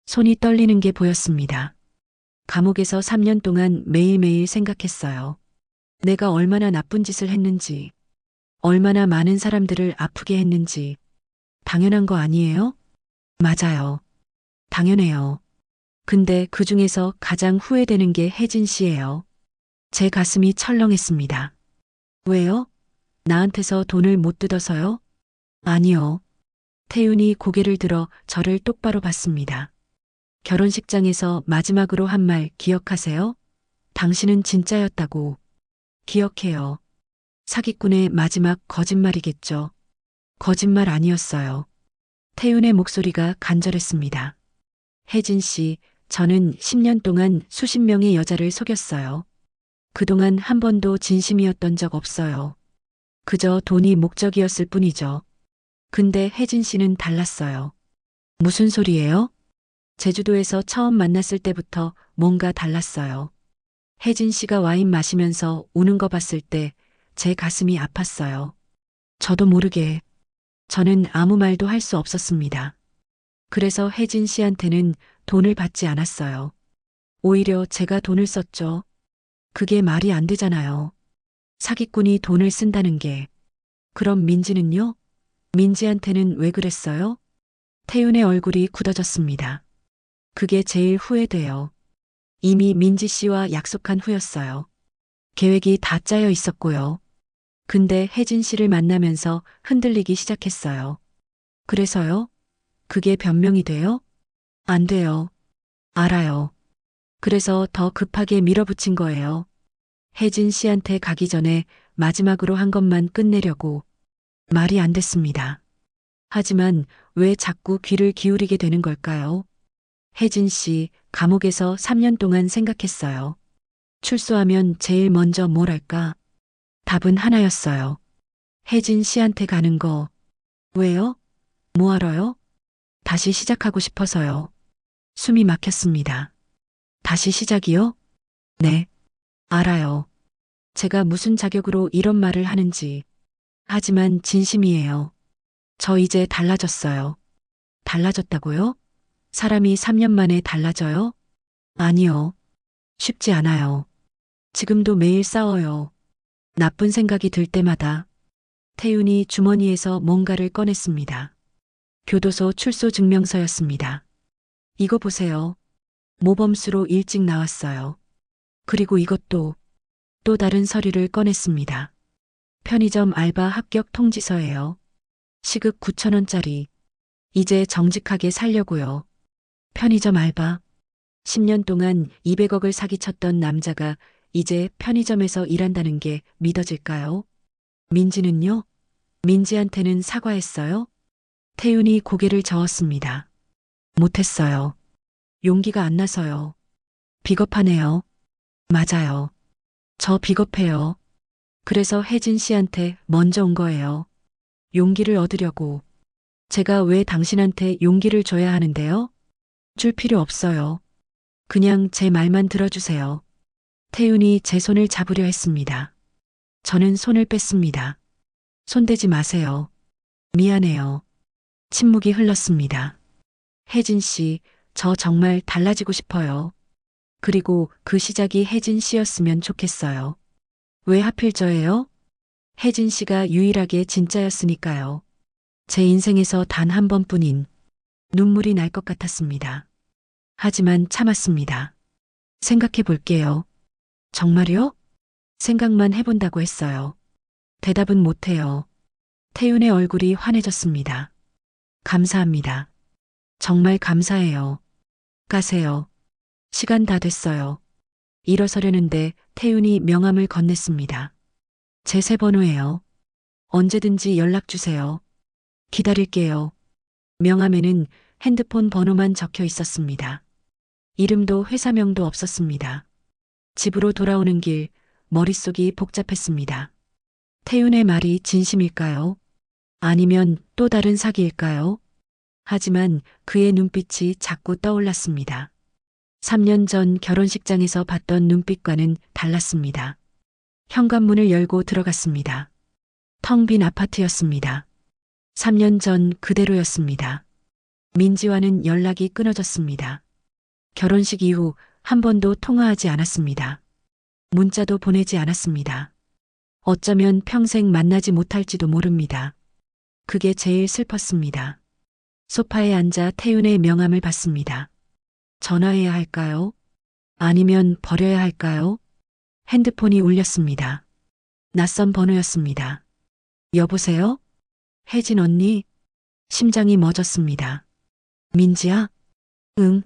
손이 떨리는 게 보였습니다. 감옥에서 3년 동안 매일매일 생각했어요. 내가 얼마나 나쁜 짓을 했는지, 얼마나 많은 사람들을 아프게 했는지. 당연한 거 아니에요? 맞아요. 당연해요. 근데 그 중에서 가장 후회되는 게 혜진 씨예요. 제 가슴이 철렁했습니다. 왜요? 나한테서 돈을 못 뜯어서요? 아니요. 태윤이 고개를 들어 저를 똑바로 봤습니다. 결혼식장에서 마지막으로 한 말 기억하세요? 당신은 진짜였다고. 기억해요. 사기꾼의 마지막 거짓말이겠죠. 거짓말 아니었어요. 태윤의 목소리가 간절했습니다. 혜진 씨, 저는 10년 동안 수십 명의 여자를 속였어요. 그동안 한 번도 진심이었던 적 없어요. 그저 돈이 목적이었을 뿐이죠. 근데 혜진 씨는 달랐어요. 무슨 소리예요? 제주도에서 처음 만났을 때부터 뭔가 달랐어요. 혜진 씨가 와인 마시면서 우는 거 봤을 때 제 가슴이 아팠어요. 저도 모르게 저는 아무 말도 할 수 없었습니다. 그래서 혜진 씨한테는 돈을 받지 않았어요. 오히려 제가 돈을 썼죠. 그게 말이 안 되잖아요. 사기꾼이 돈을 쓴다는 게. 그럼 민지는요? 민지한테는 왜 그랬어요? 태윤의 얼굴이 굳어졌습니다. 그게 제일 후회돼요. 이미 민지 씨와 약속한 후였어요. 계획이 다 짜여 있었고요. 근데 혜진 씨를 만나면서 흔들리기 시작했어요. 그래서요? 그게 변명이 돼요? 안 돼요. 알아요. 그래서 더 급하게 밀어붙인 거예요. 혜진 씨한테 가기 전에 마지막으로 한 것만 끝내려고. 말이 안 됐습니다. 하지만 왜 자꾸 귀를 기울이게 되는 걸까요? 혜진 씨, 감옥에서 3년 동안 생각했어요. 출소하면 제일 먼저 뭘 할까? 답은 하나였어요. 혜진 씨한테 가는 거. 왜요? 뭐하러요? 다시 시작하고 싶어서요. 숨이 막혔습니다. 다시 시작이요? 네. 알아요. 제가 무슨 자격으로 이런 말을 하는지. 하지만 진심이에요. 저 이제 달라졌어요. 달라졌다고요? 사람이 3년 만에 달라져요? 아니요. 쉽지 않아요. 지금도 매일 싸워요. 나쁜 생각이 들 때마다. 태윤이 주머니에서 뭔가를 꺼냈습니다. 교도소 출소 증명서였습니다. 이거 보세요. 모범수로 일찍 나왔어요. 그리고 이것도 또 다른 서류를 꺼냈습니다. 편의점 알바 합격 통지서예요. 시급 9,000원짜리. 이제 정직하게 살려고요. 편의점 알바. 10년 동안 200억을 사기쳤던 남자가 이제 편의점에서 일한다는 게 믿어질까요? 민지는요? 민지한테는 사과했어요? 태윤이 고개를 저었습니다. 못했어요. 용기가 안 나서요. 비겁하네요. 맞아요. 저 비겁해요. 그래서 혜진 씨한테 먼저 온 거예요. 용기를 얻으려고. 제가 왜 당신한테 용기를 줘야 하는데요? 줄 필요 없어요. 그냥 제 말만 들어주세요. 태윤이 제 손을 잡으려 했습니다. 저는 손을 뺐습니다. 손대지 마세요. 미안해요. 침묵이 흘렀습니다. 혜진 씨, 저 정말 달라지고 싶어요. 그리고 그 시작이 혜진 씨였으면 좋겠어요. 왜 하필 저예요? 혜진 씨가 유일하게 진짜였으니까요. 제 인생에서 단 한 번뿐인 눈물이 날 것 같았습니다. 하지만 참았습니다. 생각해 볼게요. 정말요? 생각만 해본다고 했어요. 대답은 못해요. 태윤의 얼굴이 환해졌습니다. 감사합니다. 정말 감사해요. 가세요. 시간 다 됐어요. 일어서려는데 태윤이 명함을 건넸습니다. 제 새 번호예요. 언제든지 연락 주세요. 기다릴게요. 명함에는 핸드폰 번호만 적혀 있었습니다. 이름도 회사명도 없었습니다. 집으로 돌아오는 길 머릿속이 복잡했습니다. 태윤의 말이 진심일까요? 아니면 또 다른 사기일까요? 하지만 그의 눈빛이 자꾸 떠올랐습니다. 3년 전 결혼식장에서 봤던 눈빛과는 달랐습니다. 현관문을 열고 들어갔습니다. 텅 빈 아파트였습니다. 3년 전 그대로였습니다. 민지와는 연락이 끊어졌습니다. 결혼식 이후 한 번도 통화하지 않았습니다. 문자도 보내지 않았습니다. 어쩌면 평생 만나지 못할지도 모릅니다. 그게 제일 슬펐습니다. 소파에 앉아 태윤의 명함을 봤습니다. 전화해야 할까요? 아니면 버려야 할까요? 핸드폰이 울렸습니다. 낯선 번호였습니다. 여보세요? 혜진 언니? 심장이 멎었습니다. 민지야? 응,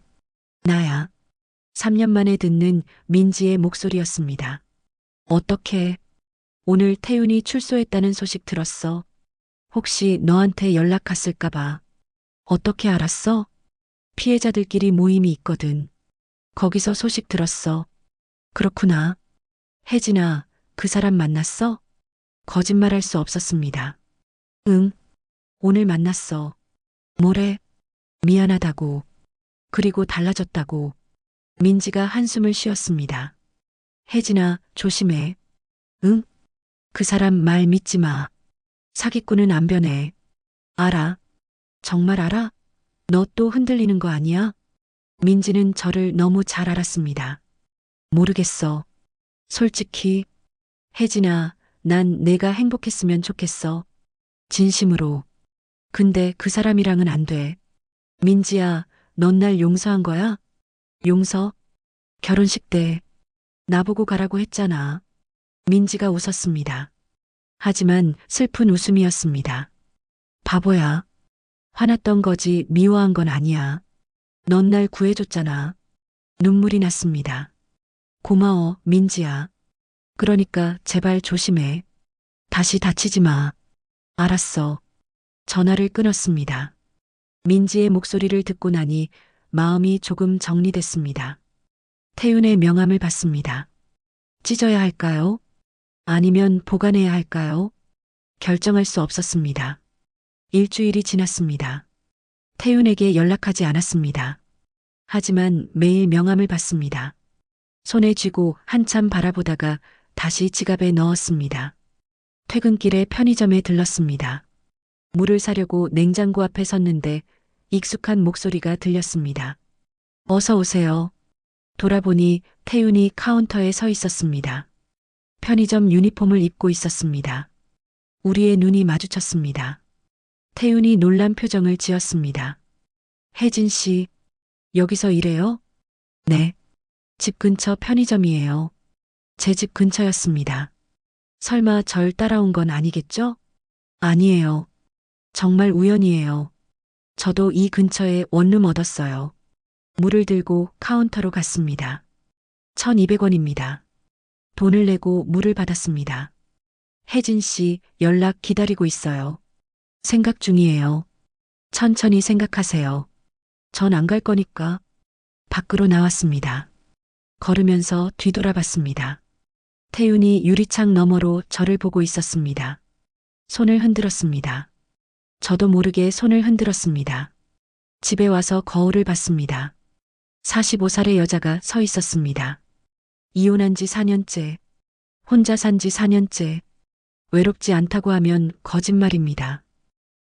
나야. 3년 만에 듣는 민지의 목소리였습니다. 어떻게? 오늘 태윤이 출소했다는 소식 들었어. 혹시 너한테 연락 갔을까봐. 어떻게 알았어? 피해자들끼리 모임이 있거든. 거기서 소식 들었어. 그렇구나. 혜진아, 그 사람 만났어? 거짓말할 수 없었습니다. 응, 오늘 만났어. 뭐래? 미안하다고. 그리고 달라졌다고. 민지가 한숨을 쉬었습니다. 혜진아, 조심해. 응? 그 사람 말 믿지 마. 사기꾼은 안 변해. 알아. 정말 알아? 너 또 흔들리는 거 아니야? 민지는 저를 너무 잘 알았습니다. 모르겠어. 솔직히. 혜진아, 난 내가 행복했으면 좋겠어. 진심으로. 근데 그 사람이랑은 안 돼. 민지야, 넌 날 용서한 거야? 용서? 결혼식 때 나보고 가라고 했잖아. 민지가 웃었습니다. 하지만 슬픈 웃음이었습니다. 바보야. 화났던 거지 미워한 건 아니야. 넌 날 구해줬잖아. 눈물이 났습니다. 고마워, 민지야. 그러니까 제발 조심해. 다시 다치지 마. 알았어. 전화를 끊었습니다. 민지의 목소리를 듣고 나니 마음이 조금 정리됐습니다. 태윤의 명함을 받습니다. 찢어야 할까요? 아니면 보관해야 할까요? 결정할 수 없었습니다. 일주일이 지났습니다. 태윤에게 연락하지 않았습니다. 하지만 매일 명함을 받습니다. 손에 쥐고 한참 바라보다가 다시 지갑에 넣었습니다. 퇴근길에 편의점에 들렀습니다. 물을 사려고 냉장고 앞에 섰는데 익숙한 목소리가 들렸습니다. 어서 오세요. 돌아보니 태윤이 카운터에 서 있었습니다. 편의점 유니폼을 입고 있었습니다. 우리의 눈이 마주쳤습니다. 태윤이 놀란 표정을 지었습니다. 혜진 씨, 여기서 일해요? 네. 집 근처 편의점이에요. 제 집 근처였습니다. 설마 절 따라온 건 아니겠죠? 아니에요. 정말 우연이에요. 저도 이 근처에 원룸 얻었어요. 물을 들고 카운터로 갔습니다. 1,200원입니다. 돈을 내고 물을 받았습니다. 혜진 씨 연락 기다리고 있어요. 생각 중이에요. 천천히 생각하세요. 전 안 갈 거니까. 밖으로 나왔습니다. 걸으면서 뒤돌아봤습니다. 태윤이 유리창 너머로 저를 보고 있었습니다. 손을 흔들었습니다. 저도 모르게 손을 흔들었습니다. 집에 와서 거울을 봤습니다. 45살의 여자가 서 있었습니다. 이혼한 지 4년째, 혼자 산 지 4년째, 외롭지 않다고 하면 거짓말입니다.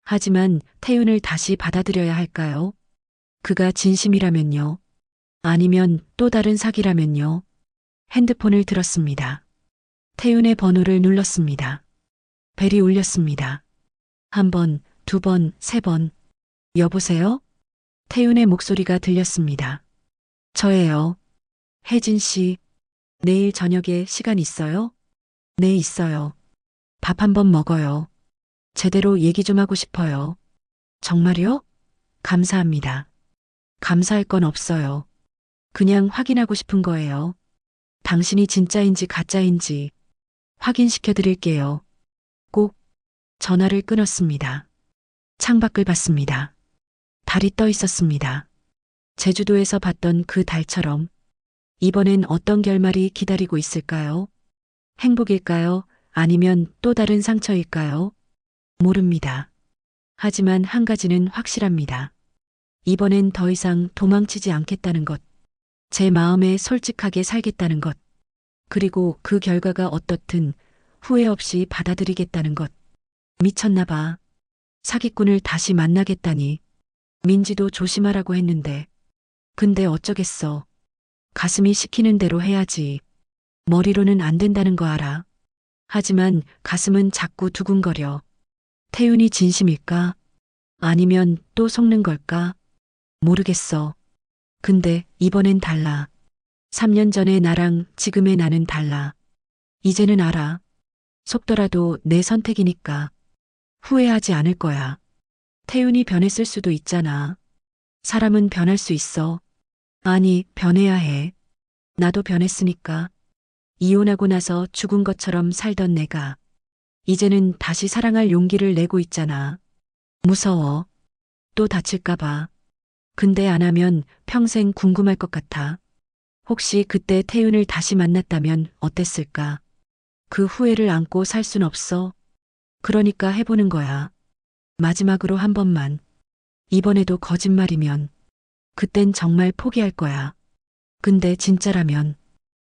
하지만 태윤을 다시 받아들여야 할까요? 그가 진심이라면요. 아니면 또 다른 사기라면요. 핸드폰을 들었습니다. 태윤의 번호를 눌렀습니다. 벨이 울렸습니다. 한 번, 두 번, 세 번. 여보세요? 태윤의 목소리가 들렸습니다. 저예요. 혜진 씨, 내일 저녁에 시간 있어요? 네, 있어요. 밥 한 번 먹어요. 제대로 얘기 좀 하고 싶어요. 정말요? 감사합니다. 감사할 건 없어요. 그냥 확인하고 싶은 거예요. 당신이 진짜인지 가짜인지 확인시켜 드릴게요. 꼭. 전화를 끊었습니다. 창밖을 봤습니다. 달이 떠 있었습니다. 제주도에서 봤던 그 달처럼. 이번엔 어떤 결말이 기다리고 있을까요? 행복일까요? 아니면 또 다른 상처일까요? 모릅니다. 하지만 한 가지는 확실합니다. 이번엔 더 이상 도망치지 않겠다는 것. 제 마음에 솔직하게 살겠다는 것. 그리고 그 결과가 어떻든 후회 없이 받아들이겠다는 것. 미쳤나 봐. 사기꾼을 다시 만나겠다니. 민지도 조심하라고 했는데. 근데 어쩌겠어. 가슴이 시키는 대로 해야지. 머리로는 안 된다는 거 알아. 하지만 가슴은 자꾸 두근거려. 태윤이 진심일까? 아니면 또 속는 걸까? 모르겠어. 근데 이번엔 달라. 3년 전의 나랑 지금의 나는 달라. 이제는 알아. 속더라도 내 선택이니까. 후회하지 않을 거야. 태윤이 변했을 수도 있잖아. 사람은 변할 수 있어. 아니, 변해야 해. 나도 변했으니까. 이혼하고 나서 죽은 것처럼 살던 내가 이제는 다시 사랑할 용기를 내고 있잖아. 무서워. 또 다칠까봐. 근데 안 하면 평생 궁금할 것 같아. 혹시 그때 태윤을 다시 만났다면 어땠을까? 그 후회를 안고 살 순 없어. 그러니까 해보는 거야. 마지막으로 한 번만. 이번에도 거짓말이면 그땐 정말 포기할 거야. 근데 진짜라면,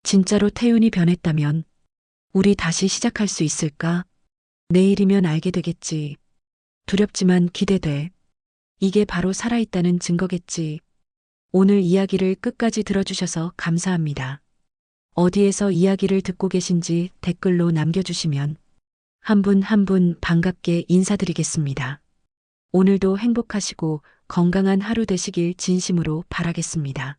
진짜로 태윤이 변했다면 우리 다시 시작할 수 있을까? 내일이면 알게 되겠지. 두렵지만 기대돼. 이게 바로 살아있다는 증거겠지. 오늘 이야기를 끝까지 들어주셔서 감사합니다. 어디에서 이야기를 듣고 계신지 댓글로 남겨주시면 한 분 한 분 반갑게 인사드리겠습니다. 오늘도 행복하시고 건강한 하루 되시길 진심으로 바라겠습니다.